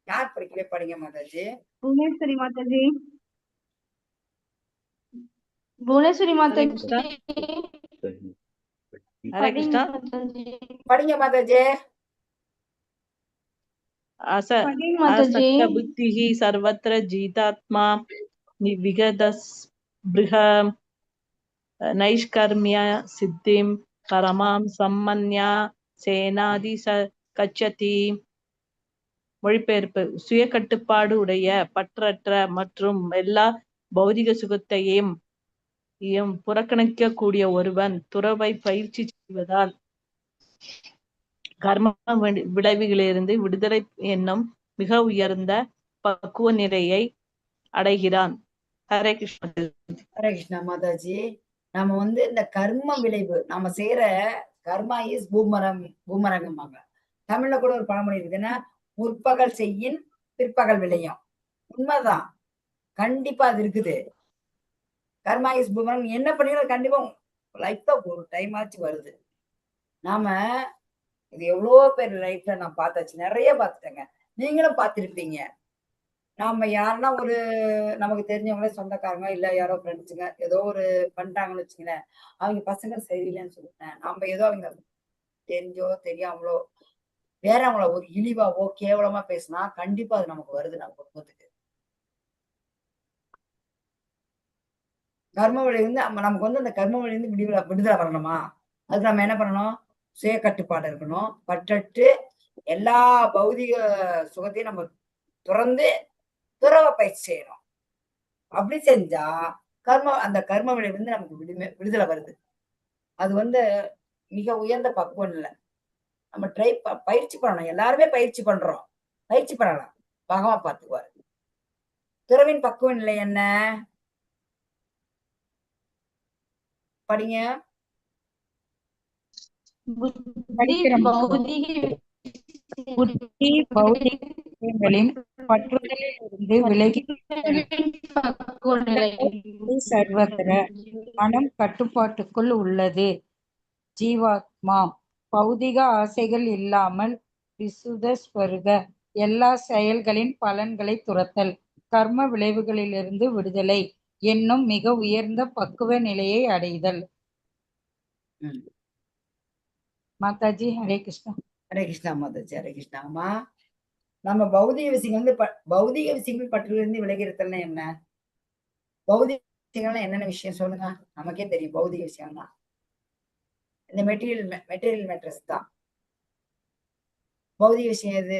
யார் படிக்கல? படிங்க மாதாஜி. புவனேஸ்வரி மாதாஜி. புவனேஸ்வரி மாதாஜி. படிங்க மாதாஜி. असक्त बुद्धिः सर्वत्र जीतात्मा विगतस्पृह नैष्कर्म्य सिद्धिं परमां सम्मन्या சேனாதி கச்சதி. மொழிபெயர்ப்பு: சுய கட்டுப்பாடு உடைய, பற்றற்ற மற்றும் எல்லா பௌதிக சுகத்தையும் புறக்கணிக்க கூடிய ஒருவன் துறவை பயிற்சி செய்வதால் கர்ம விளைவுகளிலிருந்து விடுதலை என்னும் மிக உயர்ந்த பக்குவ நிலையை அடைகிறான். ஹரே கிருஷ்ணா. ஹரே கிருஷ்ணா மாதாஜி. நம்ம இந்த கர்ம விளைவு, நம்ம செய்யற கர்மா இஸ் பூமரங்கம்பாங்க. தமிழ்ல கூட ஒரு பழமொழி இருக்குன்னா, முற்பகல் செய்யின் பிற்பகல் விளையும். உண்மைதான், கண்டிப்பா அது இருக்குது. கர்மா இஸ் பூமரங். என்ன பண்ணிக்கிறோம், கண்டிப்பா லைஃப்ல ஒரு டைம் ஆச்சு வருது. நாம இது எவ்வளவோ பேர் லைஃப்ல நான் பார்த்தாச்சு, நிறைய பார்த்துட்டேங்க, நீங்களும் பார்த்திருப்பீங்க. நாம யாருன்னா நமக்கு தெரிஞ்சவங்களே, சொந்தக்காரங்க, இல்ல யாரோ ஃப்ரெண்ட்ஸுங்க ஏதோ பண்றாங்கன்னு வச்சுங்களேன், அவங்க பசங்க சரியில்லைன்னு சொல்லிட்டேன். நம்ம ஏதோ அவங்க தெரிஞ்சோ தெரியாமலோ வேறவங்கள ஒரு இழிவாவோ கேவலமா பேசினா கண்டிப்பா அது நமக்கு வருது. நம்ம குடும்பத்துக்கு கர்ம வழி நமக்கு அந்த கர்ம வழி விடுதலை வரணுமா? அதுக்கு நம்ம என்ன பண்ணணும்? சுய கட்டுப்பாடு இருக்கணும். பற்றற்று எல்லா பௌதிக சுகத்தையும் நம்ம துறந்து துறவ பயிற்சி செய்யணும். அப்படி செஞ்சா அந்த கர்ம விளை நமக்கு விடுதலை வருது. அது மிக உயர்ந்த பக்குவம் இல்லை. நம்ம பயிற்சி பண்ணணும். எல்லாருமே பயிற்சி பண்றோம், பயிற்சி பண்ணலாம். பகவான் பார்த்துக்குவாரு. துறவின் பக்குவ நிலை என்ன? படிங்க. புத்தி, பௌதிக விஷயங்களின் பற்றுதலில் இருந்து விலகி சர்வத்திர மனம் கட்டுப்பாட்டுக்குள் உள்ளது. ஜீவாத்மா பௌதிக ஆசைகள் இல்லாமல் விசுத ஸ்வர்க எல்லா செயல்களின் பலன்களை துரத்தல், கர்ம விளைவுகளிலிருந்து விடுதலை என்னும் மிக உயர்ந்த பக்குவ நிலையை அடைதல். மாதாஜி ஹரே கிருஷ்ணா. ஹரே கிருஷ்ணா மாதாஜி. ஹரே கிருஷ்ணாமா. நம்ம பௌதிக விஷயங்கள் பௌதிக விஷயங்கள் பற்றிலிருந்து விலகிறதுனா என்ன? பௌதிக விஷயங்கள்னா என்னென்ன விஷயம் சொல்லுங்க. நமக்கே தெரியும் பௌதிக விஷயம்னா இந்த மெட்டீரியல் மேட்டர்ஸ் தான். பௌதிக விஷயம் எது?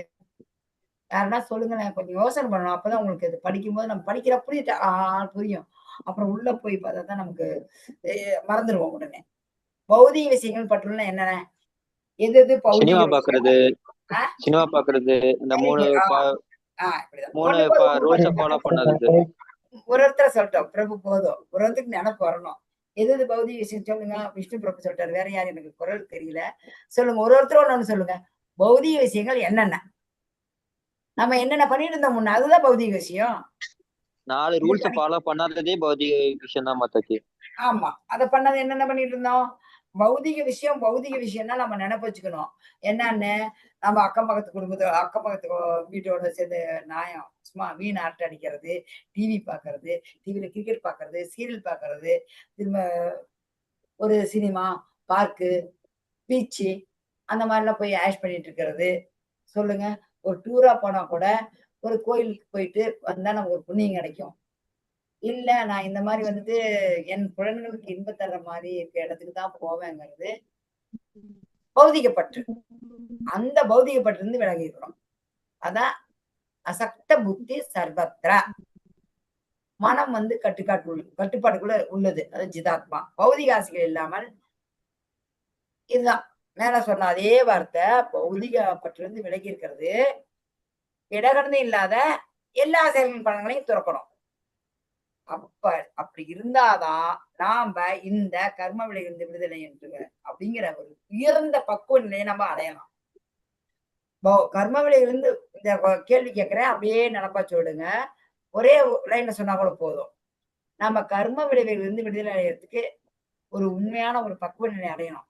யாருன்னா சொல்லுங்க, கொஞ்சம் யோசனை பண்ணணும். அப்பதான் உங்களுக்கு இது படிக்கும்போது நம்ம படிக்கிற புரியும். அப்புறம் உள்ள போய் பார்த்தா தான் நமக்கு மறந்துடுவோம் உடனே. பௌதிக விஷயங்கள் பற்றுனா என்னென்ன? எது எது சினிமா பாக்குறது, இந்த மூணு ரூல்ஸ ஃபாலோ பண்ணாதது. ஒருத்தர் சொல்லிட்டோம் பிரபு போதும். ஒருத்தருக்கு நினைப்பு வரணும். எது எது பௌதிக விஷயம் சொல்லுங்க. விஷ்ணு பிரபு சொல்லிட்டாரு. வேற யாரும் எனக்கு குரல் தெரியல. சொல்லுங்க, ஒருத்தர் ஒண்ணு சொல்லுங்க. பௌதிக விஷயங்கள் என்னென்ன? நம்ம என்னென்ன பண்ணிட்டு இருந்தோம் முன்ன, அதுதான் பௌதிக விஷயம். 4 ரூல்ஸ் ஃபாலோ பண்ணாததே பௌதிக விஷயம் தான் மாதாஜி. ஆமா, அத பண்ணது என்னென்ன பண்ணிட்டு இருந்தோம்? பௌதிக விஷயம்னா நம்ம நினைப்பு வச்சுக்கணும். என்னன்னு, நம்ம அக்கம் பக்கத்து வீட்டோட சேர்ந்து நாயம் சும்மா வீண் ஆட்ட அடிக்கிறது, டிவி பாக்குறது, டிவில கிரிக்கெட் பாக்குறது, சீரியல் பாக்குறது, திரும்ப ஒரு சினிமா, பார்க்கு, பீச்சு அந்த மாதிரிலாம் போய் ஆஷ் பண்ணிட்டு இருக்கிறது. சொல்லுங்க, ஒரு டூரா போனா கூட ஒரு கோயிலுக்கு போயிட்டு வந்தா நமக்கு ஒரு புண்ணியம் கிடைக்கும். இல்ல நான் இந்த மாதிரி வந்துட்டு என் புலன்களுக்கு இன்பம் தர்ற மாதிரி இருக்க இடத்துக்கு தான் போவேங்கிறது பௌதிகப்பற்று. அந்த பௌதிகப்பற்று இருந்து விலகி இருக்கணும். அதான் அசக்த புத்தி சர்வத்ரா. மனம் வந்து கட்டுப்பாட்டுக்குள்ள உள்ளது. அது ஜிதாத்மா. பௌதிக ஆசைகள் இல்லாமல் இதுதான் மேல சொன்ன அதே வார்த்தை. பௌதிக பற்று இருந்து விலகி இருக்கிறது. இடகடந்து இல்லாத எல்லா செயல்களின் பலன்களையும் துறக்கணும். அப்படி இருந்தாதான் நாம இந்த கர்ம விளைவிலிருந்து விடுதலை என்று அப்படிங்கிற ஒரு உயர்ந்த பக்குவ நிலையை நம்ம அடையலாம். கர்ம விளைவிலிருந்து இந்த கேள்வி கேட்கிறேன், அப்படியே நினைப்பா சொல்லுங்க. ஒரே லைன்ல சொன்னா கூட போதும். நம்ம கர்ம விளைவிலிருந்து விடுதலை அடைகிறதுக்கு ஒரு உண்மையான ஒரு பக்குவ நிலை அடையணும்.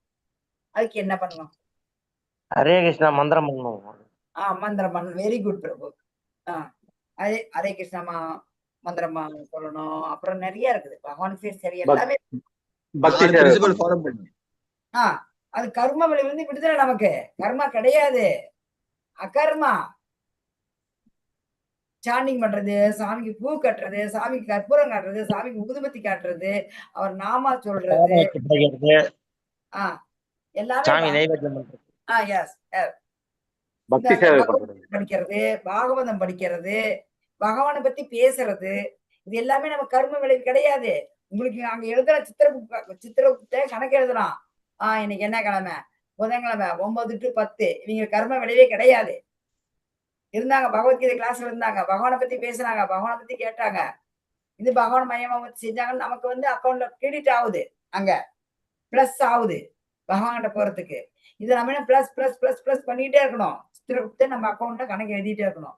அதுக்கு என்ன பண்ணணும்? ஹரே கிருஷ்ணா மந்திரம் பண்ணணும். மந்திரம் பண்ணணும். வெரி குட் பிரபு. ஹரே கிருஷ்ணா மந்திரமா சொல்லணும். அப்புறம் நிறைய இருக்குது. பகவான் பேர் சரி எல்லாமே. அது கர்ம விளைவிலிருந்து விடுதலை. நமக்கு கர்மா கிடையாது, அகர்மா. சாண்டிங் பண்றது, சாமிக்கு பூ கட்டுறது, சாமிக்கு கற்பூரம் காட்டுறது, சாமிக்கு ஊதுபத்தி காட்டுறது, அவர் நாமா சொல்றது, எல்லாமே படிக்கிறது, பாகவதம் படிக்கிறது, பகவானை பத்தி பேசுறது, இது எல்லாமே நம்ம கர்ம விளைவு கிடையாது. உங்களுக்கு அங்க எழுதுற சித்திரகுப்த கணக்கு எழுதலாம். இன்னைக்கு என்ன கிழமை? புதன்கிழமை 9 to 10. இவங்க கர்ம விளைவே கிடையாது. இருந்தாங்க, பகவத்கீதை கிளாஸ்ல இருந்தாங்க, பகவானை பத்தி பேசுறாங்க, பகவானை பத்தி கேட்டாங்க. இது பகவான் மையமா செஞ்சாங்கன்னு நமக்கு வந்து அக்கௌண்ட்ல கிரெடிட் ஆகுது, அங்க பிளஸ் ஆகுது பகவான்கிட்ட போறதுக்கு. இது நம்ம என்ன பிளஸ் பிளஸ் பிளஸ் பிளஸ் பண்ணிட்டே இருக்கணும். சித்திரகுப்த நம்ம அக்கௌண்ட்ல கணக்கு எழுதிட்டே இருக்கணும்.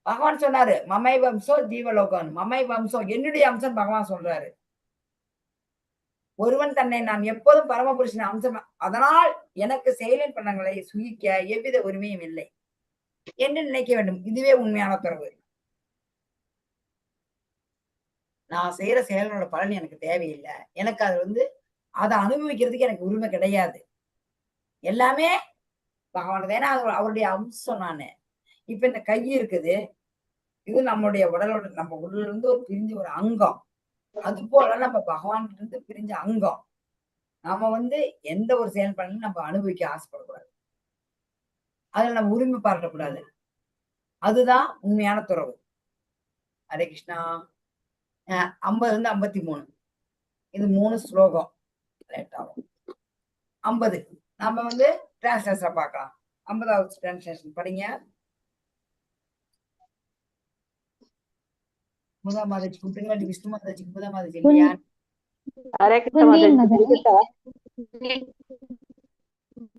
பகவான் சொன்னாரு, மமை வம்சோ ஜீவலோகன். மமை வம்சம் என்னுடைய அம்சம் பகவான் சொல்றாரு. ஒருவன் தன்னை நான் எப்போதும் பரமபுருஷன் அம்சம், அதனால் எனக்கு செயலின் பலன்களை சுகிக்க எவ்வித உரிமையும் இல்லை என்று நினைக்க வேண்டும். இதுவே உண்மையான துறவு. நான் செய்யற செயலோட பலன் எனக்கு தேவையில்லை. எனக்கு அது வந்து அதை அனுபவிக்கிறதுக்கு எனக்கு உரிமை கிடையாது. எல்லாமே பகவான் ஏன்னா அவருடைய அம்சம் நானு. இப்ப இந்த கை இருக்குது, இது நம்மளுடைய உடலோட, நம்ம உடல்ல இருந்து ஒரு பிரிஞ்ச ஒரு அங்கம். அது போல நம்ம பகவான் இருந்து பிரிஞ்ச அங்கம். நாம வந்து எந்த ஒரு செயல் பண்ணலும் நம்ம அனுபவிக்க ஆசைப்படக்கூடாது. அதுல நம்ம உரிமை பாராட்டக்கூடாது. அதுதான் உண்மையான துறவு. ஹரே கிருஷ்ணா. 50 to 53 இது 3 ஸ்லோகம். 50 நம்ம வந்து டிரான்ஸ்லேஷன் பார்க்கலாம். 50வது டிரான்ஸ்லேஷன் படிங்க. முதல் மாதாஜி கூப்பிட்டு விஷ்ணு மாதாஜி முதல் மாதாஜி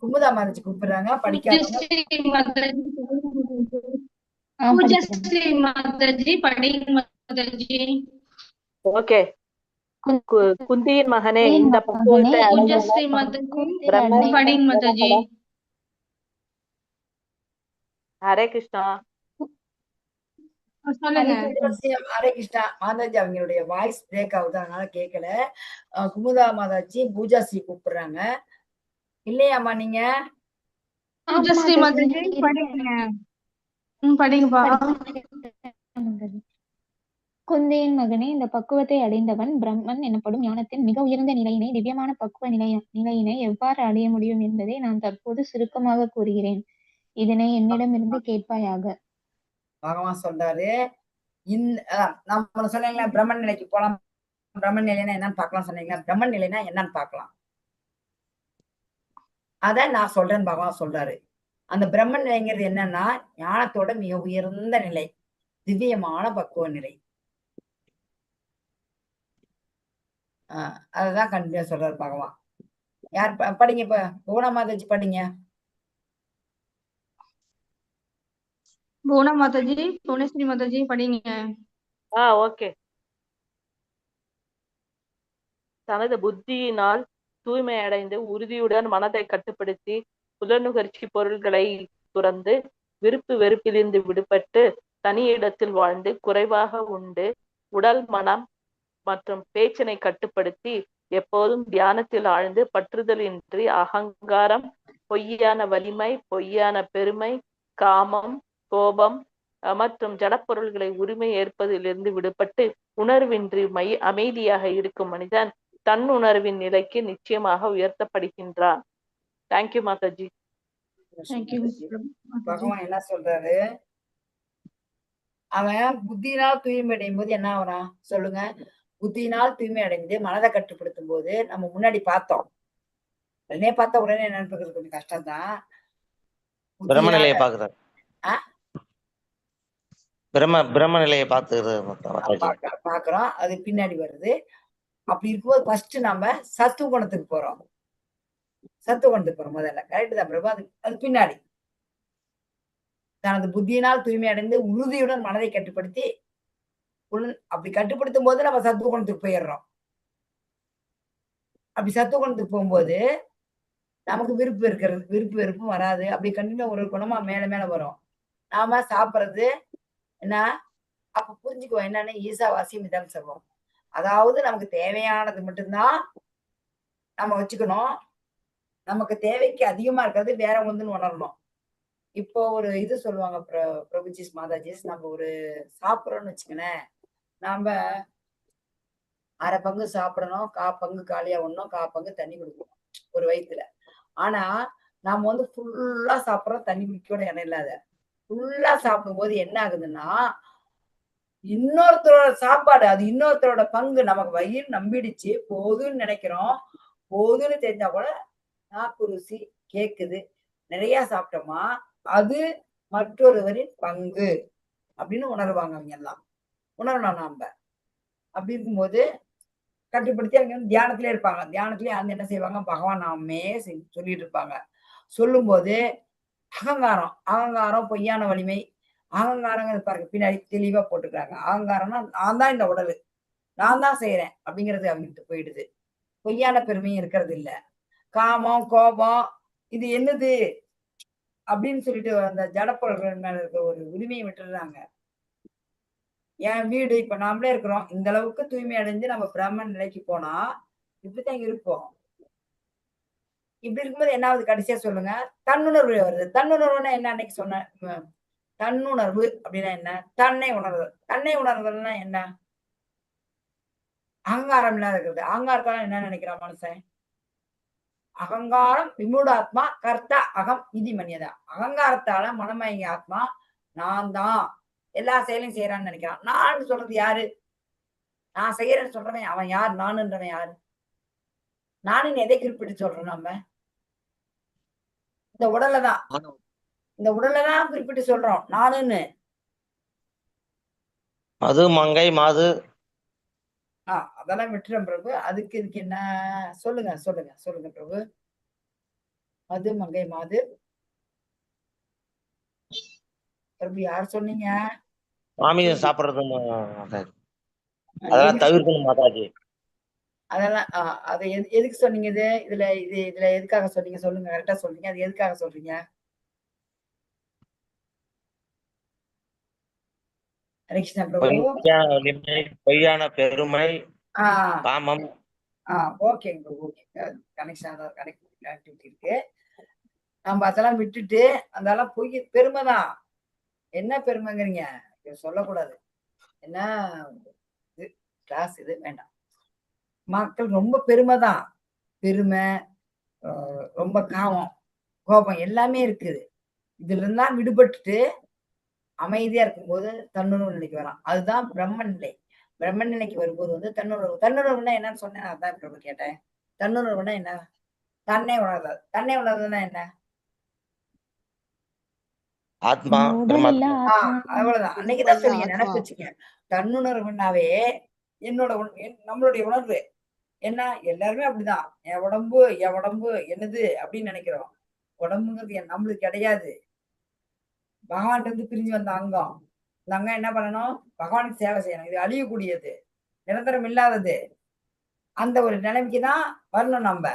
குமுதா மாதாஜி கூப்பிடுறாங்க, படிக்காதவங்க பூஜ்யஸ்ரீ மாதாஜி படிக்கிறேன். பூஜ்யஸ்ரீ மாதாஜி படிங்க மாதாஜி. ஓகே. குந்தியின் மகனே, இந்த மகனே, பக்குவத்தை இந்த அடைந்தவன் பூஜ்யஸ்ரீ மாதாஜி பிரம்மன் படிங்க மாதாஜி. ஹரே கிருஷ்ணா. சொல்லுங்க. ஹரே கிருஷ்ணா. மாதாஜி அவங்களுடைய வாய்ஸ் பிரேக் ஆகுது, அதனால கேட்கல. குமுதா மாதாஜி பூஜாஸ்ரீ கூப்பிடுறாங்க. இல்லையாம்மா நீங்க? பூஜ்யஸ்ரீ மாதாஜி படிங்க. படிங்கப்பா. குந்தியின் மகனே, இந்த பக்குவத்தை அடைந்தவன் பிரம்மன் எனப்படும் ஞானத்தின் மிக உயர்ந்த நிலையினை, திவ்யமான பக்குவ நிலையினை எவ்வாறு அடைய முடியும் என்பதை நான் தற்போது சுருக்கமாக கூறுகிறேன். இதனை என்னிடமிருந்து கேட்பாயாக. பகவான் சொல்றாரு, நம்ம சொன்னீங்களா பிரம்மன் நிலைக்கு போலாம், பிரம்மன் நிலைனா என்னன்னு பார்க்கலாம் சொன்னீங்களா? பிரம்மன் நிலைனா என்னன்னு பார்க்கலாம். அத நான் சொல்றேன்னு பகவான் சொல்றாரு. அந்த பிரம்மன் நிலைங்கிறது என்னன்னா ஞானத்தோட மிக உயர்ந்த நிலை, திவ்யமான பக்குவ நிலை. அதுதான் கண்டிப்பா சொல்றாரு பகவான். யார் படிங்க இப்ப பூனா மாதாஜி படிங்க. பூனா மாதாஜி, புவனேஸ்வரி மாதாஜி படிங்க. ஓகே. தனது புத்தியினால் தூய்மை அடைந்து உறுதியுடன் மனதை கட்டுப்படுத்தி புலனுகர்ச்சி பொருள்களை துறந்து விருப்பு வெறுப்பிலிருந்து விடுபட்டு தனி இடத்தில் வாழ்ந்து குறைவாக உண்டு உடல் மனம் மற்றும் பேச்சினை கட்டுப்படுத்தி எப்போதும் தியானத்தில் ஆழ்ந்து பற்றுதலின்றி அகங்காரம், பொய்யான வலிமை, பொய்யான பெருமை, காமம், கோபம் மற்றும் ஜடப்பொருள்களை உரிமை ஏற்பதிலிருந்து விடுபட்டு உணர்வின்றி அமைதியாக இருக்கும் மனிதன் தன் உணர்வின் நிலைக்கு நிச்சயமாக உயர்த்தப்படுகின்றான். தேங்க்யூ மாதாஜி. பகவான் என்ன சொல்றாரு, அவன் புத்தியினால் தூய்மை அடையும் போது என்ன ஆகுறான் சொல்லுங்க? புத்தியினால் தூய்மை அடைந்து மனதை கட்டுப்படுத்தும் போது நம்ம முன்னாடி பார்த்தோம், உடனே பார்த்த உடனே நினைப்புறது கொஞ்சம் கஷ்டம்தான். பிரம்ம நிலையை பாக்குறாரு. பிரம்ம நிலையை பாக்குறோம், அது பின்னாடி வருது. அப்படி இருக்கும்போது ஃபர்ஸ்ட் நம்ம சத்துவ குணத்துக்கு போறோம். முதல்ல கரெக்ட் தான் பிரபு. அது பின்னாடி தனது புத்தியினால் தூய்மை அடைந்து உறுதியுடன் மனதை கட்டுப்படுத்தி அப்படி கட்டுப்படுத்தும் போது நம்ம சத்துவ குணத்துக்கு போயிடுறோம். அப்படி சத்துவ குணத்துக்கு போகும்போது நமக்கு விருப்பு வெறுப்பும் வராது. அப்படி கண்டிப்பா ஒரு குணமா மேல மேல வரும். நாம சாப்பிடுறது என்ன அப்ப புரிஞ்சுக்குவோம் என்னன்னு ஈசாவாசி மிதம் சொல்லுவோம். அதாவது நமக்கு தேவையானது மட்டும்தான் நம்ம வச்சுக்கணும், நமக்கு தேவைக்கு அதிகமா இருக்கிறது வேற ஒன்றுன்னு உணரணும். இப்போ ஒரு இது சொல்லுவாங்க பிரபுஜிஸ் மாதாஜிஸ், நம்ம ஒரு சாப்பிட்றோம்னு வச்சுக்கணேன், நாம அரை பங்கு சாப்பிடணும், பங்கு காலியா ஒண்ணும், பங்கு தண்ணி குடிக்கணும் ஒரு வயிற்றுல. ஆனா நாம ஃபுல்லா சாப்பிட்றோம், தண்ணி குடிக்க கூட இடம் இல்லாத ஃபுல்லா சாப்பிடும் போது என்ன ஆகுதுன்னா இன்னொருத்தரோட சாப்பாடு, அது இன்னொருத்தரோட பங்கு நமக்கு வயிறு நம்பிடுச்சு, போதுன்னு நினைக்கிறோம். போதுன்னு தெரிஞ்சா கூட நாக்கு ருசி கேக்குது, நிறைய சாப்பிட்டோமா அது மற்றொருவரின் பங்கு அப்படின்னு உணர்வாங்க. அவங்க எல்லாம் உணரணும் நாம. அப்படி இருக்கும்போது கட்டுப்படுத்தி அவங்க தியானத்திலே இருப்பாங்க. தியானத்திலேயே அந்த என்ன செய்வாங்க, பகவான் நாமே சொல்லிட்டு இருப்பாங்க. சொல்லும் போது அகங்காரம் பொய்யான வலிமை, அகங்காரங்க பாருங்க பின்னாடி தெளிவா போட்டுக்கிறாங்க. அகங்காரம்னா நான் தான் இந்த உடல், நான் தான் செய்யறேன் அப்படிங்கிறது அவங்ககிட்ட போயிடுது. பொய்யான பெருமையும் இருக்கிறது இல்ல. காமம் கோபம் இது என்னது அப்படின்னு சொல்லிட்டு அந்த ஜடப்பொருள்கள் மேல இருக்க ஒரு உரிமையை விட்டுடுறாங்க. என் வீடு இப்ப நாமளே இருக்கிறோம், இந்த அளவுக்கு தூய்மை அடைஞ்சு நம்ம பிரம்மன் நிலைக்கு போனா இப்படித்தான் இருப்போம். இப்படி இருக்கும்போது என்ன ஆகுது கடைசியா சொல்லுங்க, தன்னுணர்வு வருது. தன்னுணர்வுன்னா என்ன? அன்னைக்கு சொன்ன தன்னுணர்வு அப்படின்னா என்ன? தன்னை உணர்வு. தன்னை உணர்வுன்னா என்ன? அகங்காரம் இல்லாத இருக்கிறது. அகங்காரத்தால என்ன நினைக்கிறான் மனுஷன்? அகங்காரம் விமூடாத்மா கர்த்தா அகம் இது மன்னியதா. அகங்காரத்தால மனமயங்கிய ஆத்மா நான் தான் எல்லா செயலையும் செய்யறான்னு நினைக்கிறான். நான் சொல்றது யாரு? நான் செய்யறேன்னு சொல்றவன் அவன் யார்? நானுன்றவன் யாரு? நானுன்னு எதை குறிப்பிட்டு சொல்றோம்? நம்ம இந்த உடலை தான் குறிப்பிட்டு சொல்றோம் நானுன்னு. அது மங்கை மாது அதெல்லாம் விட்டுறேன் பிரபு. இதுக்கு என்ன சொல்லுங்க பிரபு. மது மங்கை மாது பிரபு யார் சொன்னீங்க? மாமிசம் சாப்பிடுறது மாதாஜி, அதெல்லாம் தவிர்க்கணும் மாதாஜி. அதெல்லாம் அதை எதுக்கு சொன்னீங்க? இதுல எதுக்காக சொன்னீங்க? சொல்லுங்க, கரெக்டா சொல்றீங்க. அது எதுக்காக சொல்றீங்க? ஹரிகிருஷ்ண பிரபு. பொய்யான பெருமை, காமம். ஓகேங்க, ஓகே. கனெக்ஷன் கனெக்டிவிட்டி இருக்கு. நம்ம அதெல்லாம் விட்டுட்டு அதெல்லாம் பொய் பெருமைதான். என்ன பெருமைங்கிறீங்க? சொல்லக்கூடாது. என்ன இது கிளாஸ் இது வேண்டாம். மக்கள் ரொம்ப பெருமைதான். பெருமை, ரொம்ப காமம், கோபம் எல்லாமே இருக்குது. இதுல இருந்தா விடுபட்டுட்டு அமைதியா இருக்கும்போது தன்னுணர்வு நிலைக்கு வரான். அதுதான் பிரம்ம நிலை. பிரம்ம நிலைக்கு வரும்போது வந்து தன்னுணர்வு. தன்னுணர்வுனா என்னன்னு சொன்னேன், அதான் பிரபு கேட்டேன். தன்னுணர்வுனா என்ன? தன்னை உணர்தல். தன்னை உணர்தல்னா என்ன? ஆத்மா, அவ்வளவுதான். அன்னைக்குதான் சொன்னீங்க, நினைப்பு வச்சுக்க. தன்னுணர்வுனாவே என்னோட நம்மளுடைய உணர்வு என்ன? எல்லாருமே அப்படிதான். என் உடம்பு என்னது அப்படின்னு நினைக்கிறோம். உடம்புங்கிறது நம்மளுக்கு கிடையாது. பகவான்கிட்ட இருந்து பிரிஞ்சு வந்த அங்கம். இந்த அங்கம் என்ன பண்ணணும்? பகவானுக்கு சேவை செய்யணும். இது அழியக்கூடியது, நிரந்தரம் இல்லாதது. அந்த ஒரு நிலைமைக்கு தான் வரணும் நம்ம.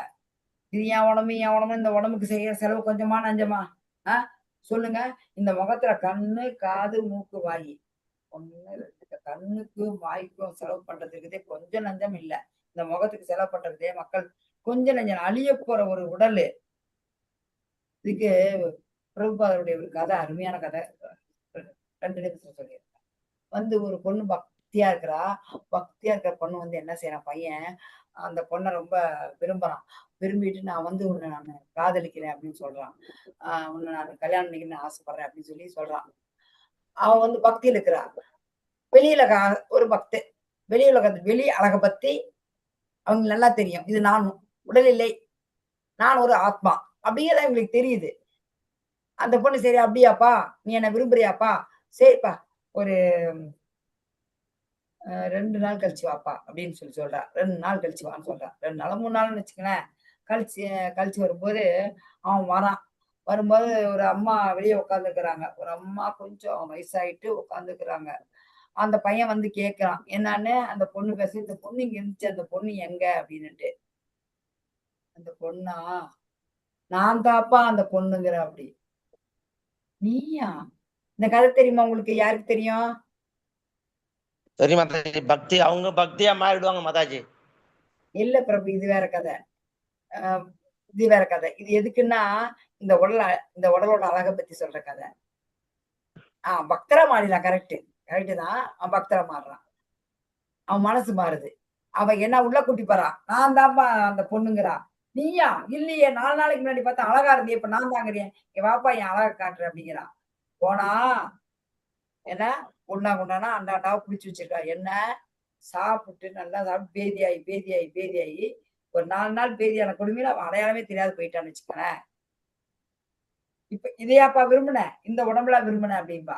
இது என் உடம்பு இந்த உடம்புக்கு செய்யற செலவு கொஞ்சமா நஞ்சமா? சொல்லுங்க. இந்த முகத்துல கண்ணு, காது, மூக்கு, வாய், கண்ணுக்கும் வாய்க்கும் செலவு பண்றதுக்குதே கொஞ்சம் நஞ்சம் இல்ல. இந்த முகத்துக்கு செலவு பண்றதே மக்கள் கொஞ்சம் நஞ்சம். அழிய போற ஒரு உடல். இதுக்கு பிரபுபாதருடைய ஒரு கதை, அருமையான கதை, 2 நிமிஷம் சொல்லியிருக்கேன். வந்து ஒரு பொண்ணு பக்தியா இருக்கிற பொண்ணு வந்து என்ன செய்யறான், பையன் அந்த பொண்ணை ரொம்ப விரும்புறான். விரும்பிட்டு நான் வந்து உன்னை நான் காதலிக்கிறேன் அப்படின்னு சொல்றான். உன்னை நான் கல்யாணம் பண்ணிக்கணும்னு ஆசைப்படுறேன் அப்படின்னு சொல்றான். அவன் வந்து பக்தியில் இருக்கிறா. வெளியில ஒரு பக்தி, வெளி அழகை பத்தி அவங்க நல்லா தெரியும். இது நான் உடல் இல்லை, நான் ஒரு ஆத்மா அப்படிங்கிறத இவங்களுக்கு தெரியுது. அந்த பொண்ணு சரி அப்படியாப்பா, நீ என்ன விரும்புறியாப்பா, சரிப்பா ஒரு 2 நாள் கழிச்சு வாப்பா அப்படின்னு சொல்றா. 2 நாள் கழிச்சு வான்னு சொல்றான். 2 நாள் 3 நாள்னு வச்சுக்கலேன். கழிச்சு வரும்போது அவன் வரான். வரும்போது ஒரு அம்மா வெளியே உட்காந்துக்கிறாங்க. ஒரு அம்மா கொஞ்சம் வயசாயிட்டு உட்காந்துக்கிறாங்க. அந்த பையன் வந்து கேட்கிறான் என்னன்னு. அந்த பொண்ணு பேச, இந்த பொண்ணு இங்க இருந்துச்சு, அந்த பொண்ணு எங்க அப்படின்னுட்டு. அந்த பொண்ணா, நான் தாப்பா அந்த பொண்ணுங்கிற. அப்படி நீயா? இந்த கதை தெரியுமா உங்களுக்கு? யாருக்கு தெரியும்? சரி மாதாஜி. பக்தி, அவங்க பக்தியா மாறிடுவாங்க மாதாஜி. இல்ல பிரபு, இது வேற கதை. இது எதுக்குன்னா இந்த உடலோட அழகை பத்தி சொல்ற கதை. பக்தரா மாறிடலாம். கரெக்ட் தான். அவன் பக்தரா மாறுறான். அவன் மனசு மாறுது. அவன் என்ன உள்ள கூட்டி போறான். நான் தான்ப்பா அந்த பொண்ணுங்கிறா. நீயா? இல்லையே, 4 நாளைக்கு முன்னாடி பார்த்தா அழகா இருந்தே, இப்ப நான் தாங்கிறேன். வாப்பா என் அழகா காட்டுறேன் அப்படிங்கிறான். போனா என்ன கொண்டானா அண்டாண்டாவை பிடிச்சி வச்சிருக்கா. என்ன சாப்பிட்டு நல்லா சாப்பிட்டு பேதியாயி ஒரு 4 நாள் பேதியான கொடுமையில அவன் அடையாளமே தெரியாது போயிட்டான்னு வச்சுக்கேன். இப்ப இதையாப்பா விரும்பின, இந்த உடம்புல விரும்பின அப்படின்பா.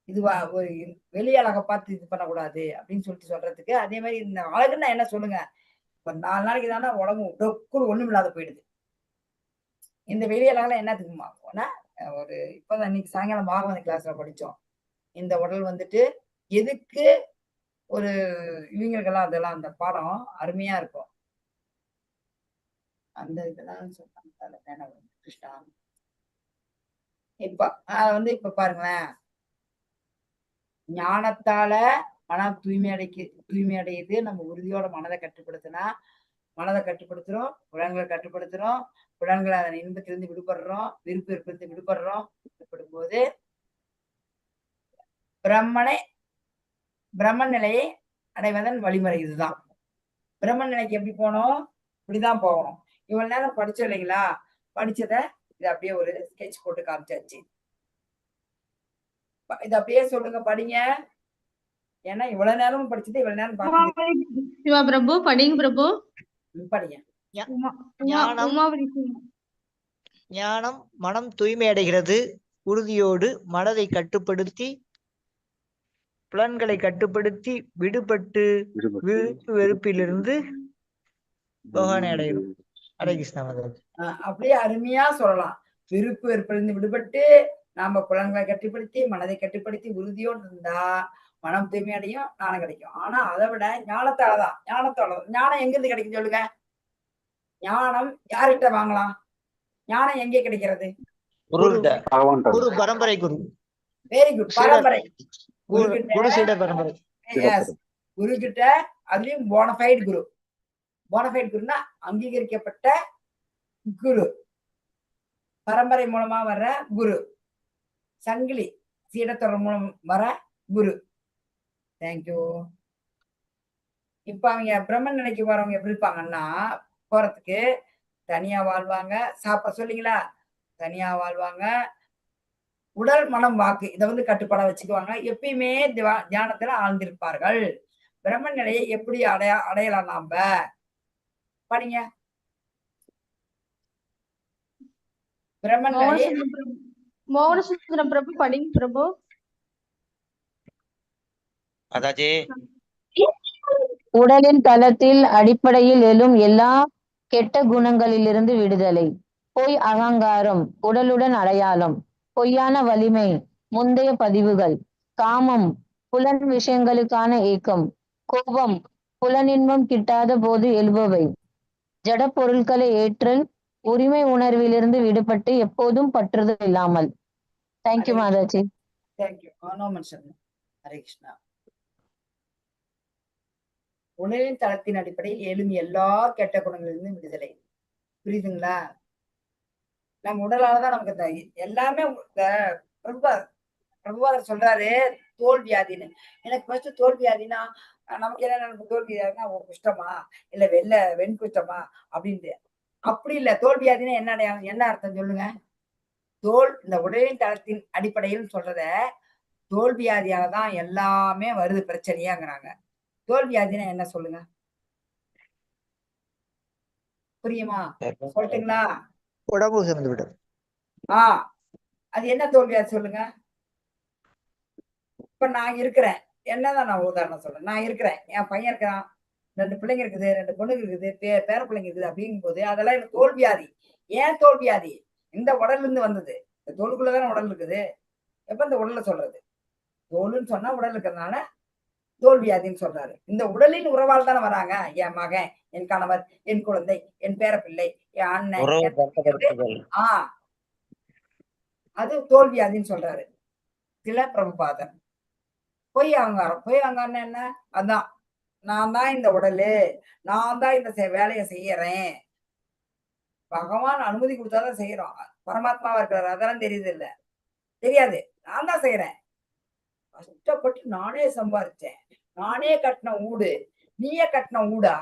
இதுவா ஒரு வெளி அழகை பார்த்து இது பண்ணக்கூடாது அப்படின்னு சொல்றதுக்கு. அதே மாதிரி இந்த அழகுன்னா என்ன சொல்லுங்க? இப்ப 4 நாளைக்கு தானே உடம்பு டொக்குன்னு ஒண்ணும் இல்லாத போயிடுது. இந்த வெளி அழகெல்லாம் என்னத்துக்குமா போனா ஒரு இப்பதான் இன்னைக்கு சாயங்காலம் பாகவத கிளாஸ்ல படிச்சோம். இந்த உடல் வந்துட்டு எதுக்கு ஒரு இவங்களுக்கெல்லாம் அதெல்லாம் அந்த பாடம் அருமையா இருக்கும். அந்த இதெல்லாம் சொன்னாங்க கிருஷ்ணா. இப்ப பாருங்களேன், ஞானத்தால மனம் தூய்மை அடையுது. நம்ம உறுதியோட மனதை கட்டுப்படுத்துறோம், புலன்களை கட்டுப்படுத்துறோம், புலன்களை அதன் இன்பத்திலிருந்து விடுபடுறோம், விருப்பத்திலிருந்து விடுபடும் போது பிரம்ம நிலையை அடைவதன் வழிமுறை இதுதான். பிரம்ம நிலைக்கு எப்படி போனோம்? இப்படிதான் போகணும். இவ்வளவு நேரம் படிச்சோம் இல்லைங்களா? படிச்சத இது அப்படியே ஒரு ஸ்கெட்ச் போட்டு காமிச்சாச்சு. இது அப்படியே சொல்லுங்க, படிங்க. ஏன்னா இவ்வளவு நேரமும் படிச்சுட்டு இவ்வளவு நேரம் பிரபு படிங்க. பிரபு படிங்க. ஞானம் மனம் தூய்மை அடைகிறது. உறுதியோடு மனதை கட்டுப்படுத்தி புலன்களை கட்டுப்படுத்தி விடுபட்டு வெறுப்பிலிருந்து பகவானை அடையணும். ஹரே கிருஷ்ணா மாதாஜி. அப்படியே அருமையா சொல்லலாம். விருப்பு வெறுப்பிலிருந்து விடுபட்டு நாம புலன்களை கட்டுப்படுத்தி மனதை கட்டுப்படுத்தி உறுதியோடு இருந்தா மனம் தூய்மையடையும், ஞானம் கிடைக்கும். ஆனா அதை விட ஞானத்தாலதான் ஞானம் எங்க இருந்து கிடைக்கும் சொல்லுங்க? ஞானம் யார்கிட்ட வாங்கலாம்? ஞானம் எங்கே கிடைக்கிறது? குரு பரம்பரை குரு. Very good. பரம்பரை குரு சீடர் பரம்பரை. குரு கிட்ட, அதுலயும் போனஃபைட் குரு. போனஃபைட் குருன்னா அங்கீகரிக்கப்பட்ட குரு, பரம்பரை மூலமா வர்ற குரு, சங்கிலி சீடத்தொடர் மூலம் வர குரு. தேங்க்யூ. இப்ப அவங்க பிரம்மன் நிலைக்கு போறவங்க எப்படி இருப்பாங்கன்னா, போறதுக்கு தனியா வாழ்வாங்க. சாப்பிட சொல்லிங்களா? தனியா வாழ்வாங்க. உடல் மனம் வாக்கு இதை கட்டுப்பாடா வச்சுக்குவாங்க. எப்பயுமே தியானத்துல ஆழ்ந்திருப்பார்கள். பிரம்மன் நிலையை எப்படி அடையலாம் நாம? படிங்க. பிரம்மன் நிலையை மோகனசுந்தரம் பிரபு படிங்க பிரபு. மாதாஜி. உடலின் தளத்தில் அடிப்படையில் எழும் எல்லா கெட்ட குணங்களிலிருந்து விடுதலை. பொய் அகங்காரம் உடலுடன் அடையாளம். பொய்யான வலிமை முந்தைய பதிவுகள். காமம் புலன் விஷயங்களுக்கான ஏக்கம். கோபம் புலனின்பம் கிட்டாத போது எழுபவை. ஜட பொருட்களை ஏற்றல் உரிமை உணர்விலிருந்து விடுபட்டு எப்போதும் பற்றுதல் இல்லாமல். தேங்க்யூ மாதாஜி. தேங்க்யூ. ஹரே கிருஷ்ணா. உடலின் தளத்தின் அடிப்படையில் எழும் எல்லா கெட்ட குணங்களிலிருந்து விடுதலை. புரியுதுங்களா? நம்ம உடலாலதான் நமக்கு எல்லாமே. பிரபுபாதர் சொல்றாரு தோல் வியாதின்னு. எனக்கு ஃபர்ஸ்ட் தோல் வியாதினா நமக்கு என்ன நினைப்பு? தோல் வியாதினா ஒரு குஷ்டமா இல்ல வெண் குஷ்டமா அப்படின்ட்டு. அப்படி இல்ல. தோல் வியாதினா என்ன அர்த்தம் சொல்லுங்க? தோல் இந்த உடலின் தளத்தின் அடிப்படையில் சொல்றத தோல் வியாதியாலதான் எல்லாமே வருது பிரச்சனையாங்கிறாங்க. தோல் வியாதினா என்ன சொல்லுங்க? புரியுமா? சொல்லட்டுங்களா? உடம்பு சிறந்து விடும். அது என்ன தோல் வியாதி சொல்லுங்க? இப்ப நான் இருக்கிறேன், என்னதான் நான் உதாரணம் சொல்றேன். நான் இருக்கிறேன், என் பையன் இருக்கிறான், 2 பிள்ளைங்க இருக்குது, 2 பொண்ணுங்க இருக்குது, பேர பிள்ளைங்க இருக்குது. அப்படிங்கும் போது அதெல்லாம் எனக்கு தோல் வியாதி. ஏன் தோல் வியாதி? இந்த உடல்ல இருந்து வந்தது. இந்த தோலுக்குள்ளதானே உடல் இருக்குது. எப்ப இந்த உடல்ல சொல்றது? தோல்னு சொன்னா உடல் இருக்கிறதுனால தோல் வியாதின்னு சொல்றாரு. இந்த உடலின் உறவால் தானே வராங்க. என் மகன், என் கணவர், என் குழந்தை, என் பேரப்பிள்ளை, என் அண்ணன், அது தோல் வியாதின்னு சொல்றாரு சில பிரபுபாதர். பொய் அகங்காரம் என்ன? அதான் நான் தான் இந்த உடலு, நான் தான் இந்த வேலையை செய்யறேன். பகவான் அனுமதி கொடுத்தாதான் செய்யறோம். பரமாத்மாவா இருக்கிறாரு, அதெல்லாம் தெரியுது இல்ல? தெரியாது. நான் தான் செய்யறேன். கஷ்டப்பட்டு நானே சம்பாதிச்சேன், நானே கட்டின ஊடு. நீயே கட்டின ஊடா?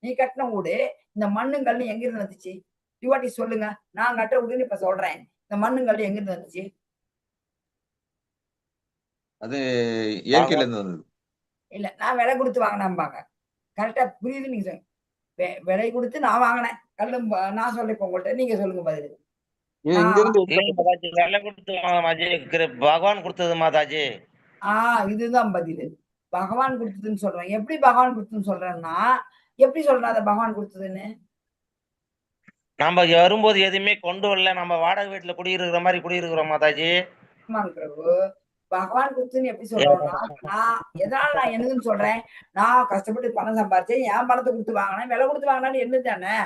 நீ கட்டின ஊடு இந்த மண்ணுங்கள்னு எங்க இருந்து வந்துச்சு? இவாட்டி சொல்லுங்க. நான் கட்ட ஊடுன்னு இப்ப சொல்றேன். இந்த மண்ணுங்கள்னு எங்க இருந்து வந்துச்சு? அது இயற்கையில இருந்து வந்தது. இல்ல, நான் விலை கொடுத்து வாங்கினேன்பாங்க. கரெக்டா புரியுது? நீங்க விலை கொடுத்து நான் வாங்கினேன் கல்லு. நான் சொல்ல இப்ப உங்கள்கிட்ட, நீங்க சொல்லுங்க பதில். பகவான் கொடுத்தது மாதாஜி. இதுதான் பதில். பகவான் கொடுத்ததுன்னு சொல்றேன். எப்படி பகவான் கொடுத்ததுன்னு சொல்றேன்னா, எப்படி சொல்றேன் அதை பகவான் கொடுத்ததுன்னு? நம்ம வரும்போது எதுவுமே கொண்டு வரல. நம்ம வாடகை வீட்டுல குடியிருக்கிற மாதிரி குடியிருக்கிறோம் மாதாஜி. பிரபு, பகவான் கொடுத்துன்னு எப்படி சொல்றோம்னா, நான் எதனால நான் என்னதுன்னு சொல்றேன்? நான் கஷ்டப்பட்டு பணம் சம்பாரிச்சேன், என் பணத்தை கொடுத்து வாங்கினேன், விலை கொடுத்து வாங்கினான்னு என்னது தானே?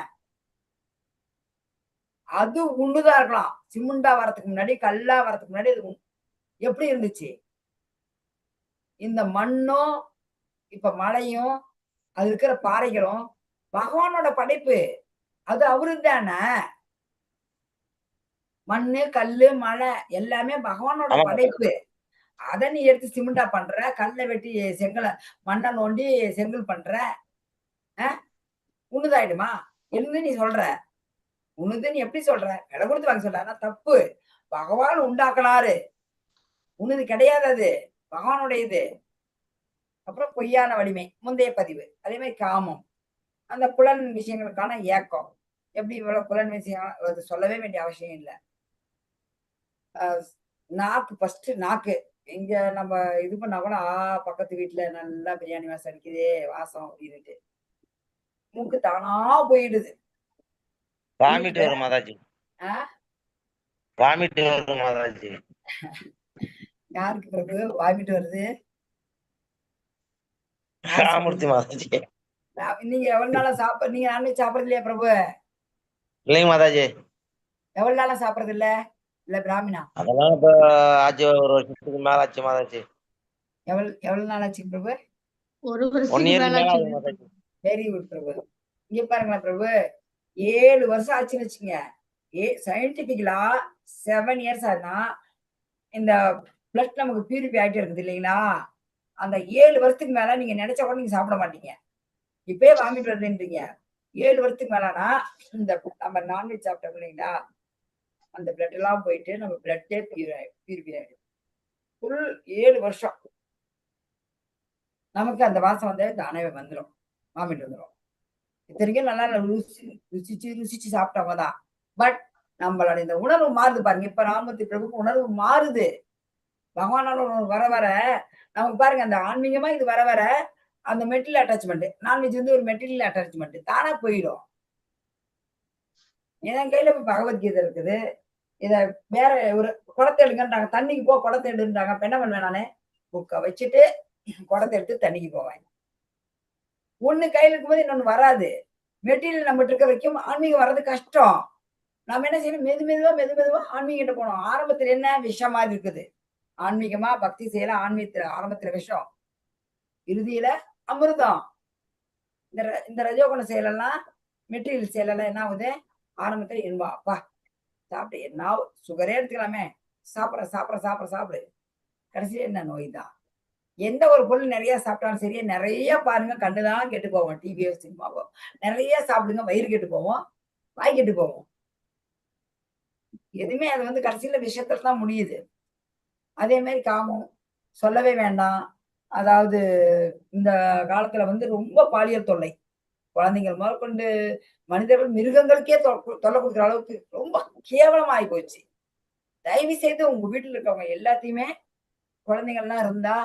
அது உண்ணுதான் இருக்கலாம். சிமெண்டா வரதுக்கு முன்னாடி, கல்லா வரதுக்கு முன்னாடி அது எப்படி இருந்துச்சு? இந்த மண்ணும் இப்ப மழையும் அது இருக்கிற பாறைகளும் பகவானோட படைப்பு. அது அவரு தானே. மண்ணு, கல்லு, மழை எல்லாமே பகவானோட படைப்பு. அதை நீ எடுத்து சிமெண்டா பண்ற, கல்லை வெட்டி செங்கலை மண்ணை நோண்டி செங்கல் பண்ற, உண்ணுதாயிடுமா? என்னது நீ சொல்ற? உண்ணுதுன்னு எப்படி சொல்ற? விலை கொடுத்து வாங்க சொல்ற. தப்பு. பகவான் உண்டாக்கினாரு, உன்னது கிடையாது. அது பகவானுடைய இது. அப்புறம் பொய்யான வலிமை முந்தைய பதிவு. அதே மாதிரி காமம், அந்த புலன் விஷயங்களுக்கான ஏக்கம். எப்படி இவ்வளவு புலன் விஷயம் அது சொல்லவே வேண்டிய அவசியம் இல்லை. நாக்கு, ஃபர்ஸ்ட் நாக்கு. இங்க நம்ம இது பண்ணா கூட பக்கத்து வீட்டுல நல்லா பிரியாணி வாசம் அடிக்குதே வாசம் அப்படின்னுட்டு மூக்கு தானா போயிடுது. வாமிட் வரும் மாதாஜி. வாமிட் வரும் மாதாஜி. யாருக்கு பிரபு வாமிட் வருது? ராமூர்த்தி மாதாஜி. நீங்க எவ்வளவு நாளா நீங்க நான்வெஜ் சாப்பிடுறது இல்லையா பிரபு? இல்லைங்க மாதாஜி. எவ்வளவு நாளா சாப்பிடுறது இல்ல பிராமணா? அதெல்லாம் இப்ப ஆச்சு, ஒரு வருஷத்துக்கு மேல ஆச்சு மாதாஜி. எவ்வளவு நாள் ஆச்சு பிரபு? 1 1 வருஷத்துக்கு இயருக்கு மேல மேல ஆச்சு. ஆகுது மாதாஜி. வெரி குட் பிரபு. இங்க பாருங்களா பிரபு, 7 வருஷம் ஆச்சுன்னு வச்சுங்க. சயின்டிபிக்கலா 7 இயர்ஸ் ஆகுதுன்னா இந்த பிளட் நமக்கு பியூரிஃபை ஆகிட்டே இருக்குது இல்லைங்களா? அந்த 7 வருஷத்துக்கு மேல நீங்க நினைச்ச கூட நீங்க சாப்பிட மாட்டீங்க. இப்பயே வாமிட் வருதுன்றீங்க. 7 வருஷத்துக்கு மேலனா இந்த நம்ம நான்வெஜ் சாப்பிட்டோம் இல்லைங்களா, அந்த பிளட் எல்லாம் போயிட்டு நம்ம பிளட்டே பியூரிஃபை ஆயிடும். ஃபுல் 7 வருஷம் நமக்கு அந்த வாசம் வந்து தானவே வந்துடும், வாமிட் வந்துடும். இத்தனைக்கும் நல்லா ருசிச்சு சாப்பிட்டவங்க தான். பட் நம்மளோட இந்த உணர்வு மாறுது பாருங்க. இப்ப ராமூர்த்தி பிரபுக்கு உணர்வு மாறுது. பகவானோட உணர்வு வர வர நமக்கு பாருங்க, அந்த ஆன்மீகமா இது வர வர அந்த மெட்டீரியல் அட்டாச்மெண்ட், நான்வெஜ் வந்து ஒரு மெட்டீரியல் அட்டாச்மெண்ட் தானா போயிடும். என் கையில இப்ப பகவத்கீதை இருக்குது. இத வேற ஒரு குடத்தை எடுங்கன்றாங்க, தண்ணிக்கு போ குடத்தை எடுன்றாங்க. அப்ப என்ன பண்ணுவேன் நானு? புக்கை வச்சுட்டு குடத்தை எடுத்து தண்ணிக்கு போவேன். ஒண்ணு கையில இருக்கும்போது இன்னொன்னு வராது. மெட்டீரியல் நம்மகிட்ட இருக்க வரைக்கும் ஆன்மீகம் வர்றது கஷ்டம். நம்ம என்ன செய்யணும்? மெதுமெதுவா ஆன்மீகிட்ட போனோம். ஆரம்பத்துல என்ன விஷமா இருக்குது, ஆன்மீகமா பக்தி செய்யலாம். ஆன்மீகத்துல ஆரம்பத்துல விஷம், இறுதியில அமிர்தம். இந்த ரஜோகுண செயலெல்லாம் மெட்டீரியல் செயலெல்லாம் என்ன ஆகுது? ஆரம்பத்துல இன்பம். அப்பா சாப்பிட்டு என்ன சுகரே எடுத்துக்கலாமே, சாப்பிடு. கடைசியில என்ன நோய் தான். எந்த ஒரு பொருள் நிறைய சாப்பிட்டாலும் சரி, நிறைய பாருங்க கண்ணுதான் கெட்டு போவோம், டிவியோ சினிமாவோ. நிறைய சாப்பிடுங்க, வயிறு கெட்டு போவோம், வாய் கெட்டு போவோம். எதுவுமே அது வந்து கடைசியில விஷயத்துல தான் முடியுது. அதே மாதிரி காமம் சொல்லவே வேண்டாம். அதாவது இந்த காலத்துல வந்து ரொம்ப பாலியல் தொல்லை, குழந்தைகள் முதற்கொண்டு மனிதர்கள் மிருகங்களுக்கே தொல்லை கொடுக்குற அளவுக்கு ரொம்ப கேவலமா ஆகி போச்சு. தயவு செய்து உங்க வீட்டுல இருக்கவங்க எல்லாத்தையுமே, குழந்தைகள்லாம் இருந்தா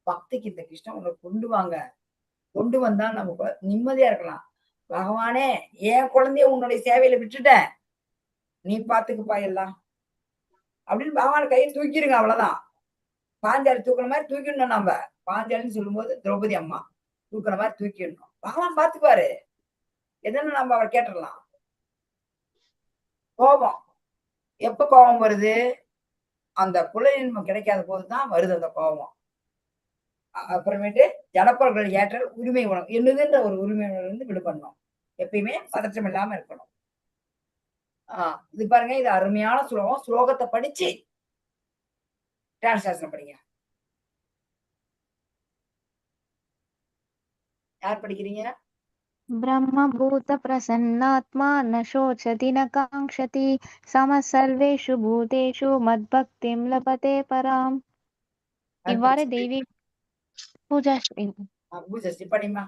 பக்திக்கு இந்த கிருஷ்ணன் உங்களை கொண்டு வாங்க. கொண்டு வந்தா நம்ம நிம்மதியா இருக்கலாம். பகவானே, என் குழந்தைய உன்னுடைய சேவையில விட்டுட்டேன், நீ பாத்துக்குப்பா எல்லாம் அப்படின்னு பகவான் கையை தூக்கிடுங்க. அவ்வளவுதான். பாஞ்சாலி தூக்குற மாதிரி தூக்கிடணும். நம்ம பாஞ்சாலின்னு சொல்லும் போது திரௌபதி அம்மா தூக்குற மாதிரி தூக்கிடணும். பகவான் பாத்துக்குவாரு. என்னன்னு நம்ம அவரை கேட்டுடலாம். கோபம் எப்ப கோபம் வருது? அந்த புலனின்மை கிடைக்காத போதுதான் வருது அந்த கோபம். அப்புறமேட்டு ஜடப்பொருட்கள் ஏற்றல் உரிமை உணவு என்னதுன்ற ஒரு உரிமை உணர்வு விடுபடணும். எப்பயுமே பதற்றம் இல்லாம இருக்கணும். இது பாருங்க, இது அருமையான ஸ்லோகம். ஸ்லோகத்தை படிச்சு டிரான்ஸ்லேஷன் படிங்க. யார் படிக்கிறீங்க? ब्रह्मभूत प्रसन्नात्मा न शोचति न काङ्क्षति समः सर्वेषु भूतेषु मद्भक्तिं लभते पराम्. இவ்வாறு தெய்வீ பூஜாஸ்ரீ படிமா.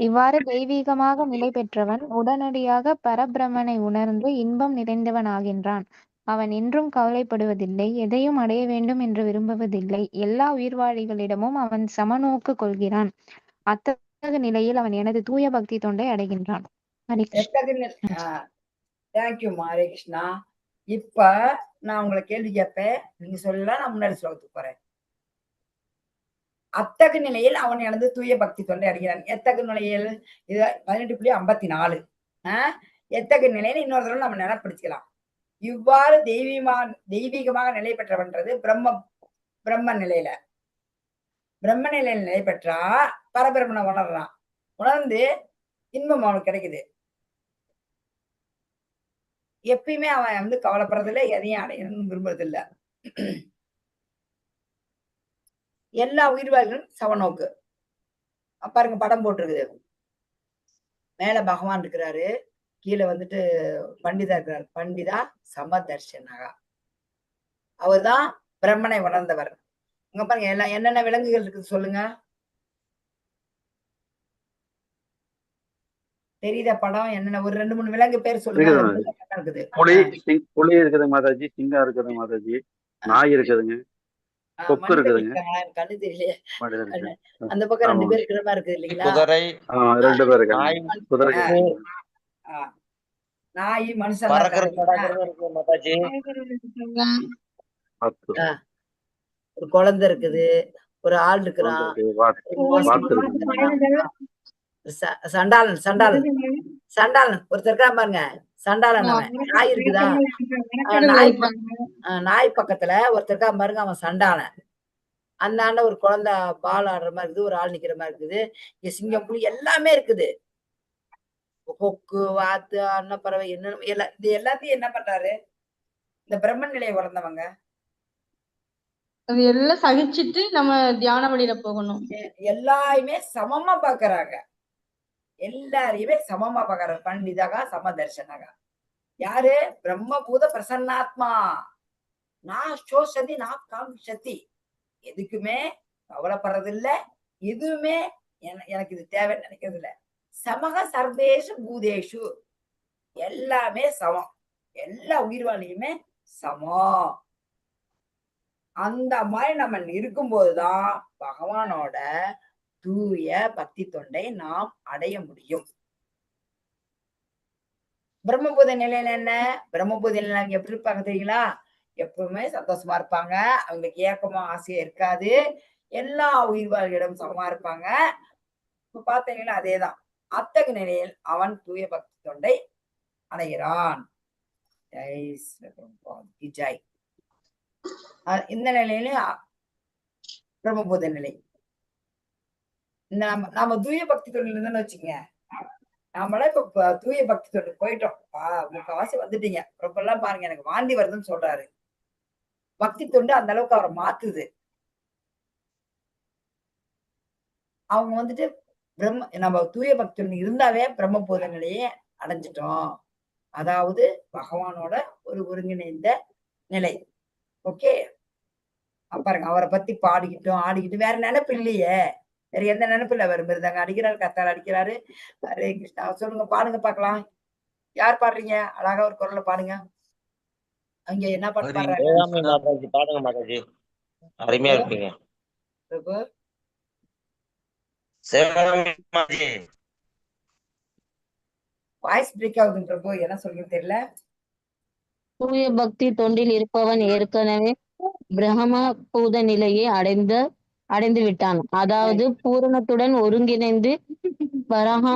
இவ்வாறு தெய்வீகமாக நிலை பெற்றவன் உடனடியாக பரபிரமனை உணர்ந்து இன்பம் நிறைந்தவன் ஆகின்றான். அவன் என்றும் கவலைப்படுவதில்லை, எதையும் அடைய வேண்டும் என்று விரும்புவதில்லை. எல்லா உயிர்வாழிகளிடமும் அவன் சமநோக்கு கொள்கிறான். அத்தகைய நிலையில் அவன் எனது தூய பக்தி தொண்டை அடைகின்றான். ஹரே கிருஷ்ணா. தேங்க்யூமா, ஹரே கிருஷ்ணா. இப்ப நான் உங்களை கேள்வி கேட்பேன், நீங்க சொல்லலாம். நான் முன்னாடி ஸ்லோகத்துக்கு போறேன். அத்தகு நிலையில் அவன் எனது தூய பக்தி தொண்டை அடைகிறான். எத்தகு நிலையில்? இது 18.54. எத்தகு நிலையில இன்னொரு தடவை நம்ம நினைப்பிடிச்சுக்கலாம். இவ்வாறு தெய்வீகமாக நிலை பெற்றவன்றது பிரம்ம நிலையில. பிரம்ம நிலையில நிலை பெற்றா பரபிரமனை உணர்றான். உணர்ந்து இன்பம் அவனுக்கு கிடைக்குது. எப்பயுமே அவன் வந்து கவலைப்படுறதில்லை, எதையும் அடையணும்னு விரும்புறதில்லை. எல்லா உயிர்வாழ்களும் சமநோக்கு. பாருங்க, படம் போட்டிருக்குது. மேல பகவான் இருக்கிறாரு, கீழே வந்துட்டு பண்டிதா இருக்கிறார். பண்டிதா சமதர்ஷனகா, அவர் தான் பிரம்மனை உணர்ந்தவர். இங்க பாருங்க, எல்லாம் என்னென்ன விலங்குகள் இருக்குது சொல்லுங்க. தெரியுத படம் என்னென்ன? ஒரு 2-3 விலங்கு பேர் சொல்லுங்க. இருக்குது. புலி இருக்குது மாதாஜி, சிங்கம் இருக்குது மாதாஜி, நாய் இருக்குதுங்க, கொக்கு இருக்குதுங்க. கண்ணு தெரியலையே. அந்த பக்கம் 2 பேர் இருக்கிற மாதிரி இருக்குது இல்லைங்களா? குதிரை 2 பேர் இருக்காங்க. குதிரை நாய் மனுஷன் பறக்கிறது நடக்கிறது இருக்கு மாதாஜி. ஒரு குழந்தை இருக்குது, ஒரு ஆள் இருக்கிறான், சண்டாளன் சண்டாளன் சண்டாளன் ஒருத்தர் இருக்கா பாருங்க, சண்டாளன் அவன். நாய் இருக்குதா, நாய் பக்கத்துல ஒருத்தர் இருக்கா பாருங்க, அவன் சண்டாளன். அந்த ஆண்ட ஒரு குழந்தை பால் ஆடுற மாதிரி இருக்குது, ஒரு ஆள் நிக்கிற மாதிரி இருக்குது. இங்க சிங்கம் புலி எல்லாமே இருக்குது. கொக்கு வாத்து அன்னப்பறவை என்ன எல்லாம் இது எல்லாத்தையும் என்ன பண்றாரு இந்த பிரம்மன் நிலையை வளர்ந்தவங்க? அது எல்லாம் சகிச்சுட்டு நம்ம தியான வழியில போகணும். எல்லாருமே சமமா பாக்குறாங்க, எல்லாரையுமே சமமா பாக்குறாங்க. பண்டிதகா சமதர்சனகா. யாரு? பிரம்மபூத பிரசன்னாத்மா. நான் சோசதி நான் காமிஷதி. எதுக்குமே கவலைப்படுறது இல்ல, எதுவுமே எனக்கு இது தேவைன்னு நினைக்கிறது இல்ல. சமக சர்வேஷு பூதேஷு. எல்லாமே சமம், எல்லா உயிர்வாளியுமே சமம். அந்த மாதிரி நம்ம இருக்கும்போதுதான் பகவானோட தூய பக்தி தொண்டை நாம் அடைய முடியும். பிரம்மபூத நிலையில என்ன? பிரம்மபூத நிலை எப்படி இருப்பாங்க தெரியுங்களா? எப்பவுமே சந்தோஷமா இருப்பாங்க, அவங்களுக்கு ஏக்கமா ஆசையா இருக்காது, எல்லா உயிர்வாளிகளிடம் சமமா இருப்பாங்க. இப்ப பாத்தீங்கன்னா அதேதான். அத்தகைய நிலையில் அவன் தூய பக்தி தொண்டை அடைகிறான். ஜெய். இந்த நிலையில பிரம்மபூத நிலை. நாம தூய பக்தி தொண்டில் இருந்தோம்னு வச்சுக்கோங்க, நம்மள இப்ப தூய பக்தி தொண்டு போயிட்டோம், முக்காவாசி வந்துட்டீங்க. ரொம்ப எல்லாம் பாருங்க எனக்கு வாந்தி வருதுன்னு சொல்றாரு. பக்தி தொண்டு அந்த அளவுக்கு அவரை மாத்துது. அவங்க வந்துட்டு நம்ம தூய பக்தி தொண்டு இருந்தாவே பிரம்மபூத நிலையை அடைஞ்சிட்டோம். அதாவது பகவானோட ஒரு ஒருங்கிணைந்த நிலை. ஓகே, பாருங்க அவரை பத்தி பாடிக்கிட்டோம் ஆடிக்கிட்டு வேற நினைப்பு இல்லையே, வேற எந்த நினைப்பு இல்ல. அவர் மிருதங்க அடிக்கிறாரு, கத்தால் அடிக்கிறாரு. ஹரே கிருஷ்ணா. சொல்லுங்க, பாடுங்க பாக்கலாம். யார் பாடுறீங்க? அழகா ஒரு குரல்ல பாடுங்க. அங்க என்ன பாட்டு பாடுறாங்க? பாடுங்க மாதாஜி, அருமையா இருப்பீங்க. வாய்ஸ் பிரேக் ஆகுது பிரபு, என்ன சொல்றது தெரியல. தூய பக்தி தொண்டில் இருப்பவன் ஏற்கனவே பிரம்ம பூத நிலையை அடைந்து விட்டான். அதாவது பூரணத்துடன் ஒருங்கிணைந்து பரம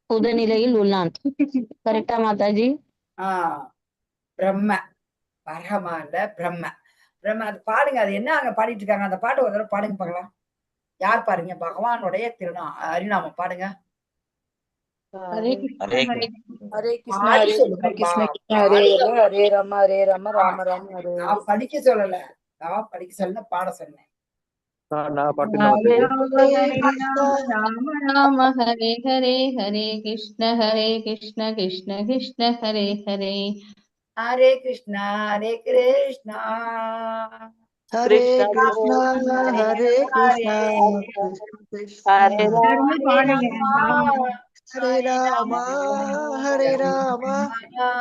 பூத நிலையில் உள்ளான். கரெக்டா மாதாஜி? பிரம்ம பரமா இல்ல, பிரம்ம பிரம்ம. அது பாடுங்க, அது என்ன அங்க பாடிட்டு இருக்காங்க அந்த பாட்டு ஒரு தடவை பாடுங்க பார்க்கலாம். யார் பாருங்க? பகவானுடைய ஹரிநாமம் பாடுங்க. ஹரே கிருஷ்ண ஹரே கிருஷ்ண ஹரே கிருஷ்ண ஹரே ஹரே ராம ஹரே ராம ராம ராம ஹரே. நான் படிக்க சொல்லல, நான் படிக்க சொல்ல பாட சொன்னேன். ராம ராம ஹரே ஹரே ஹரே கிருஷ்ண கிருஷ்ண கிருஷ்ண ஹரே ஹரே. ஹரே கிருஷ்ணா ஹரே கிருஷ்ணா ஹரே கிருஷ்ணா ஹரே கிருஷ்ணா ஹரே ஹரே ராமா ஹரே ராமா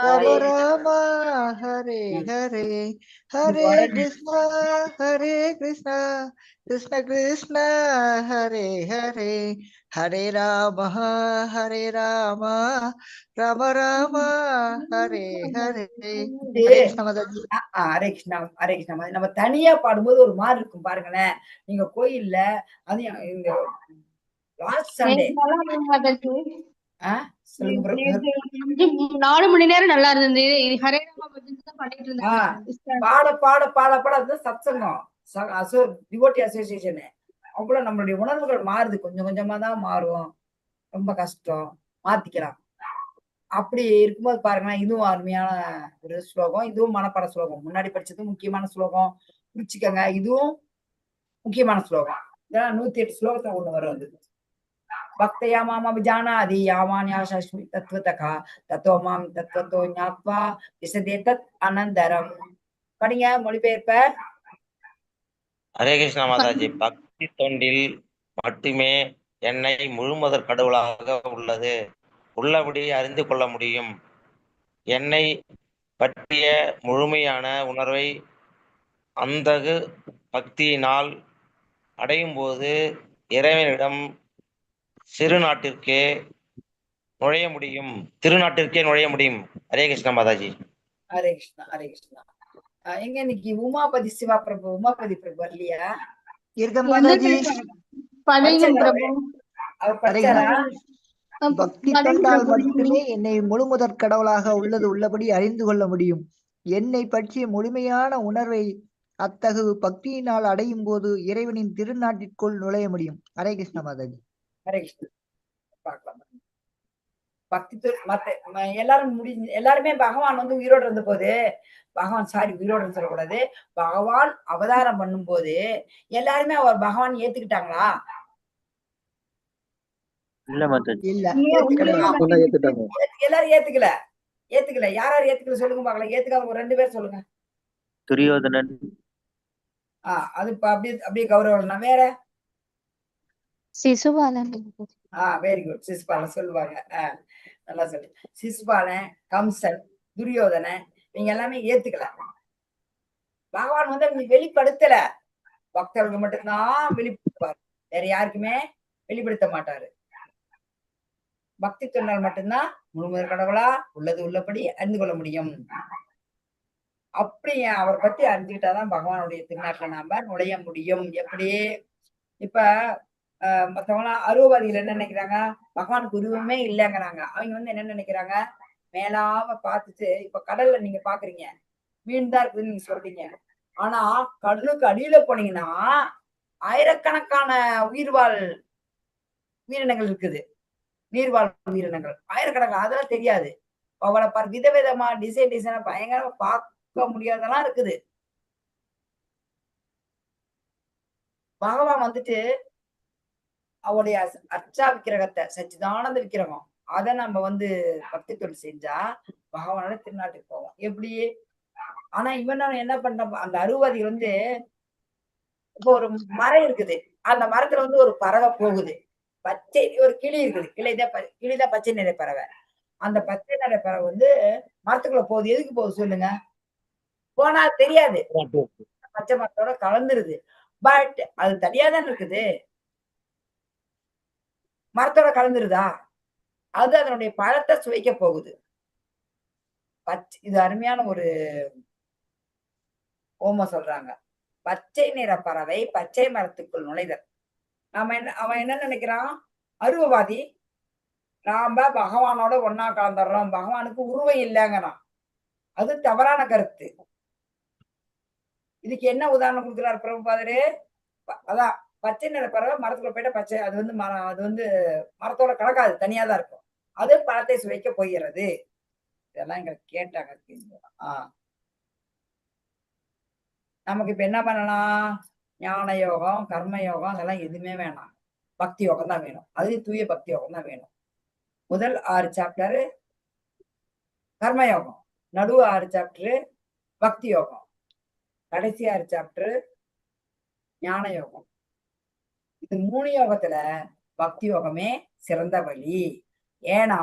ராம ராம ஹரே ஹரே. ஹரே கிருஷ்ணா கிருஷ்ண கிருஷ்ண ஹரே ஹரே. ஹரே ராம ராம ராம ஹரே ஹரே. ஹரே கிருஷ்ணா மாதாஜி. ஹரே கிருஷ்ணா ஹரே கிருஷ்ணா. நம்ம தனியா பாடும்போது ஒரு மாதிரி இருக்கும் பாருங்களேன். நீங்க கோயில்ல அது இந்த லாஸ்ட் சண்டே 4 மணி நேரம் நல்லா இருந்தது. ஹரே ராமா பஜன் தான் பாடிட்டு இருந்தேன். பாட பாட பாட பாட அது சத்சங்கம், டிவோட்டி அசோசியேஷன். அவ்வளவு நம்மளுடைய உணர்வுகள் மாறுது, கொஞ்சம் கொஞ்சமா தான் மாறும். ரொம்ப கஷ்டம், மாத்திக்கலாம். அப்படி இருக்கும்போது பாருங்க, இதுவும் அருமையான ஒரு ஸ்லோகம், இதுவும் மனப்பாட ஸ்லோகம். முன்னாடி படிச்சதும் முக்கியமான ஸ்லோகம், பிடிச்சுக்கங்க. இதுவும் முக்கியமான ஸ்லோகம். இதெல்லாம் 108 ஸ்லோகத்தை ஒண்ணு வரும். அது பக்தயா மாம் அபிஜானாதி யாவான்யாஸ்மி தத்துவதகா தத்தோ மாம் தத்துவத்தோ ஞாத்வா விசதே தத் அனந்தரம். படிங்க, மொழிபெயர்ப்ப. ஹரே கிருஷ்ணா மாதாஜி. பக்தி தொண்டில் மட்டுமே என்னை முழுமுதற் கடவுளாக உள்ளபடி அறிந்து கொள்ள முடியும். என்னை பற்றிய முழுமையான உணர்வை அந்தகு பக்தியினால் அடையும் போது இறைவனிடம் சிறு நாட்டிற்கே நுழைய முடியும், திருநாட்டிற்கே நுழைய முடியும். ஹரே கிருஷ்ணா மாதாஜி. ஹரே கிருஷ்ணா ஹரே கிருஷ்ணா. எங்க இன்னைக்கு உமாபதி சிவா பிரபு உமாபதி பிரபு வரலையா? இருக்க மாதாஜி. அவர் படிச்சாரா? பக்தி தொண்டால் மட்டுமே என்னை முழுமுதற் கடவுளாக உள்ளபடி அறிந்து கொள்ள முடியும். என்னை பற்றிய முழுமையான உணர்வை அத்தகு பக்தியினால் அடையும் போது இறைவனின் திருநாட்டிற்குள் நுழைய முடியும். ஹரே கிருஷ்ண மாதாஜி. ஹரே கிருஷ்ணா. பார்க்கலாம். பக்தி எல்லாரும் எல்லாருமே பகவான் வந்து உயிரோடு இருந்த போது உயிரோடு சொல்லக்கூடாது, பகவான் அவதாரம் பண்ணும் போது எல்லாருமே அவர் பகவான் ஏத்துக்கிட்டாங்களா? இல்ல மாதாஜி. எல்லாரும் ஏத்துக்கல. யார் ஏத்துக்கல சொல்லுங்க பாக்கலாம். ஏத்துக்காத ஒரு 2 பேர் சொல்லுங்க. துரியோதனன். அது அப்படியே கௌரவம். வேற? சிசுபாலன். Very good. சிசுபாலன் சொல்லுவாங்க. நல்லா சொல்லு. சிசுபாலன், கம்சன், துரியோதனன் நீங்க எல்லாமே ஏத்துக்கல. பகவான் வந்து அவங்க வெளிப்படுத்தல. பக்தர்களுக்கு மட்டும்தான் வெளிப்படுத்துவார், வேற யாருக்குமே வெளிப்படுத்த மாட்டாரு. பக்தி தொண்டால் மட்டும்தான் முழுமுதற் கடவுளா உள்ளபடி அறிந்து கொள்ள முடியும். அப்படி அவரை பத்தி அறிஞ்சுக்கிட்டாதான் பகவானுடைய திருநாட்டில நாம நுழைய முடியும். எப்படி இப்ப மத்தவங்க அருவவாதிகள் என்ன நினைக்கிறாங்க? பகவானுக்கு உருவமே இல்லைங்கிறாங்க. அவங்க வந்து என்ன நினைக்கிறாங்க? மேலாம பார்த்துட்டு, இப்ப கடல்ல நீங்க பாக்குறீங்க மீன் தான் இருக்குதுன்னு நீங்க சொல்றீங்க. ஆனா கடலுக்கு அடியில போனீங்கன்னா ஆயிரக்கணக்கான உயிரினங்கள் இருக்குது. நீர்வாழ் உயிரினங்கள் ஆயிரக்கணக்கான. அதெல்லாம் தெரியாது. அவளை விதவிதமா டிசைனா பயங்கரமா பார்க்க முடியாதெல்லாம் இருக்குது. பகவான் வந்துட்டு அவருடைய அர்ச்சா விக்கிரகத்தை, சச்சிதானந்த விக்கிரகம், அதை நம்ம வந்து பக்தி தொண்டு செஞ்சா பகவானோட திருநாட்டுக்கு போவோம். எப்படி? ஆனா இவன் என்ன பண்றான்? அந்த அருவவாதிகள் வந்து இப்போ ஒரு மரம் இருக்குது, அந்த மரத்துல வந்து ஒரு பறவை போகுது, பச்சை ஒரு கிளி இருக்குது, கிளிதான் பச்சை நிற பறவை. அந்த பச்சை நிற பறவை வந்து மரத்துக்குள்ள போகுது. எதுக்கு போகுது சொல்லுங்க? போனா தெரியாது, பச்சை மரத்தோட கலந்துருது. பட் அது தனியாதான் இருக்குது, மரத்தோட கலந்துருதா? அது அதனுடைய பழத்தை சுவைக்க போகுது. இது அருமையான ஒரு ஓம சொல்றாங்க. பச்சை நிற பறவை பச்சை மரத்துக்குள் நுழைதல். அவன் என்ன நினைக்கிறான்? அருவவாதி. நாம பகவானோட ஒன்னா கலந்துடுறோம், பகவானுக்கு உருவம் இல்லைங்கிறான். அது தவறான கருத்து. இதுக்கு என்ன உதாரணம் கொடுக்கிறார் பிரபுபாதரு? அதான் பச்சை நிற பறவை மரத்துக்குள்ள போயிட்ட பச்சை, அது வந்து மரத்தோட கலக்காது, தனியாதான் இருக்கும். அது பழத்தை சுவைக்க போகிறது. இதெல்லாம் எங்க கேட்டாங்க. நமக்கு இப்ப என்ன பண்ணலாம்? ஞான யோகம், கர்ம யோகம் அதெல்லாம் எதுவுமே வேணாம். பக்தி யோகம் தான் வேணும். அது தூய பக்தி யோகம் தான் வேணும். முதல் 6 சாப்டரு கர்மயோகம், நடுவு 6 சாப்டரு பக்தி யோகம், கடைசி 6 சாப்டரு ஞான யோகம். இது 3 யோகத்துல பக்தி யோகமே சிறந்த வழி. ஏன்னா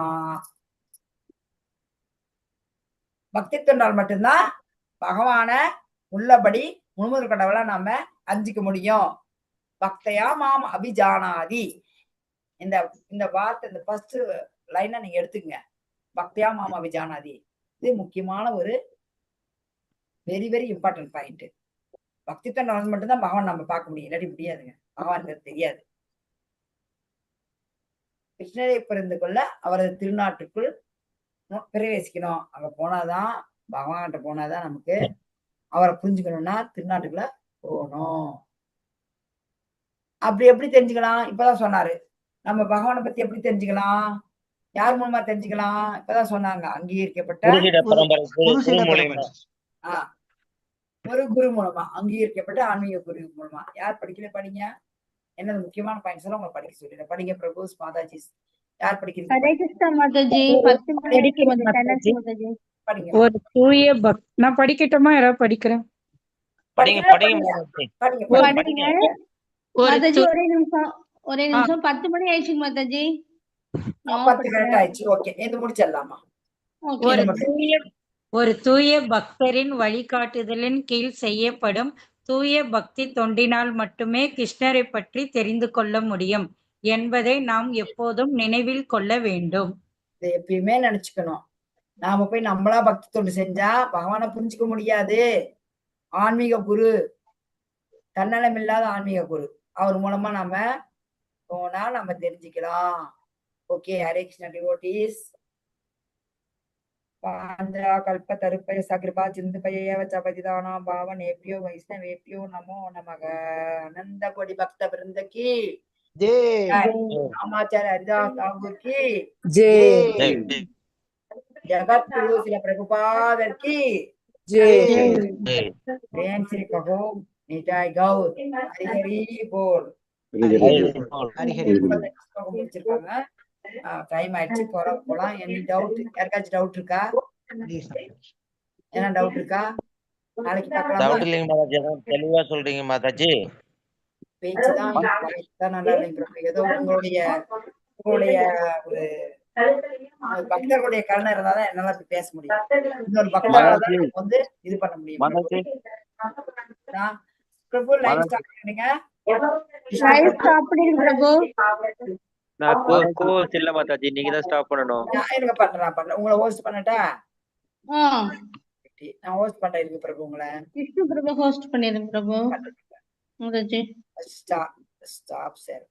பக்தி தொண்டால் மட்டும்தான் பகவான உள்ளபடி முழுமுதற் கடவுளா நாம அறிஞ்சிக்க முடியும். பக்தையா மாம் அபிஜானாதி. இந்த வார்த்தை, இந்த ஃபர்ஸ்ட் லைனை நீங்க எடுத்துக்கங்க. பக்தியா மாம் அபிஜானாதி. இது முக்கியமான ஒரு வெரி வெரி இம்பார்ட்டன்ட் பாயிண்ட். பக்தி தொண்டால் மட்டும்தான் பகவான் நம்ம பார்க்க முடியும், இல்லாட்டி முடியாதுங்க. பகவானுக்கு தெரியாது. கிருஷ்ணரை புரிந்து கொள்ள அவரது திருநாட்டுக்குள் பிரவேசிக்கணும். அங்க போனாதான், பகவான்கிட்ட போனாதான் நமக்கு அவரை புரிஞ்சுக்கணும்னா திருநாட்டுக்குள்ள போகணும். அப்படி எப்படி தெரிஞ்சுக்கலாம்? இப்பதான் சொன்னாரு. நம்ம பகவானை பத்தி எப்படி தெரிஞ்சுக்கலாம்? யார் மூலமா தெரிஞ்சுக்கலாம்? இப்பதான் சொன்னாங்க, அங்கீகரிக்கப்பட்ட ஒரு குரு மூலமா, அங்கீகரிக்கப்பட்ட ஆன்மீக குரு மூலமா. யார் படிக்கல படிங்க. என்னது முக்கியமான பாயிண்ட்ஸ் எல்லாம் உங்களை படிக்க சொல்லிடுறேன். படிங்க பிரபு மாதாஜி. யார் படிக்கிறீங்க? ஒரு தூய நான் படிக்கட்டுமா? யாராவது படிக்கிறேன். ஒரே நிமிஷம் 10 மணி ஆயிடுச்சு மாதாஜி. 10 கரெக்ட் ஆயிடுச்சு. ஓகே, இது முடிச்சிடலாமா? ஒரு தூய பக்தரின் வழிகாட்டுதலின் கீழ் செய்யப்படும் தூய பக்தி தொண்டினால் மட்டுமே கிருஷ்ணரை பற்றி தெரிந்து கொள்ள முடியும் என்பதை நாம் எப்போதும் நினைவில் கொள்ள வேண்டும். இதை எப்பயுமே நினைச்சுக்கணும். நாம போய் நம்மளா பக்தி தொண்டு செஞ்சா பகவானை புரிஞ்சுக்க முடியாது. ஆன்மீக குரு, தன்னலம் இல்லாத ஆன்மீக குரு, அவர் மூலமா நாம போனா நம்ம தெரிஞ்சுக்கலாம். Okay, Hare Krishna devotees. பாஞ்சா கல்ப தருப்பய சகிருபா சிந்து பய சபதிதானா பாவனேபியோ வைஷ்ணவேபியோ நமோ நமக. அனந்த கோடி பக்த பிருந்தகி ஜெய். ராமாச்சாரிய ஹரிதாஸ் தாகூர் கி ஜெய். ஜகத் குரு ஸ்ரீ பிரபுபாதர் கி ஜெய். பிரேம் ஸ்ரீ கஹோ நிதாய் கௌர். ஹரி ஹரி போல். ஹரி ஹரி. முடிச்சிருக்காங்க. டைம் ஆயிடுச்சு, போலாம். Any doubt? யாருக்காச்சும் டவுட் இருக்கா? என்ன டவுட் இருக்கா? நாளைக்கு பார்க்கலாமா? டவுட் இல்லைங்க மாதாஜி, அதான் தெளிவா சொல்றீங்க மாதாஜி. பேச்சுதான் நல்லா இல்லைங்க. ஏதோ உங்களுடைய ஒரு பக்தர்களுடைய கருணை இருந்தாதான் என்னால பேச முடியும். இன்னொரு பக்தரால வந்து இது பண்ண முடியும். பிரபு லைவ் ஸ்டார்ட் பண்ணுங்க. இல்ல மாதாஜி, நீங்க தான் ஸ்டாப் பண்ணணும். இருங்க, பண்றேன். உங்களை ஹோஸ்ட் பண்ணட்டா? நான் ஹோஸ்ட் பண்றேன். இருக்கு பிரபு, உங்களை விஷ்ணு பிரபு ஹோஸ்ட் பண்ணிருங்க பிரபு. Mataji stop sir.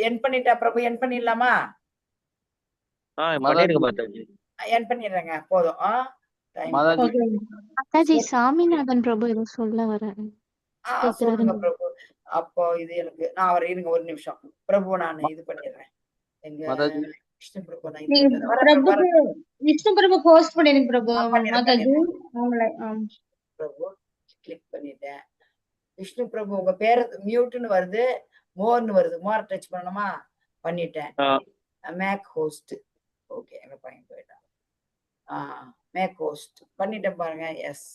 என் பண்ணிட்டா பிரபு? என் பண்ணிடலாமா? பண்ணிடுங்க மாதாஜி. என் பண்ணிடுறேங்க, போதும். மாதாஜி சாமிநாதன் பிரபு ஏதோ சொல்ல வர்றாரு. சொல்லுங்க பிரபு. அப்போ இது எனக்கு நான் அவர் இருங்க ஒரு நிமிஷம் பிரபு, நான் இது பண்ணிடுறேன். எங்க விஷ்ணு பிரபு விஷ்ணு பிரபு ஹோஸ்ட் பண்ணிருங்க பிரபு. மாதாஜி பிரபு கிளிக் பண்ணிட்டேன். விஷ்ணு பிரபு உங்க பேரு மியூட்னு வருது, மோர்னு வருது. மோர் டச் பண்ணணுமா? பண்ணிட்டேன். Make host. ஓகே, எங்க பையன் போயிட்டான். மேக் ஹோஸ்ட் பண்ணிட்டேன் பாருங்க. எஸ்.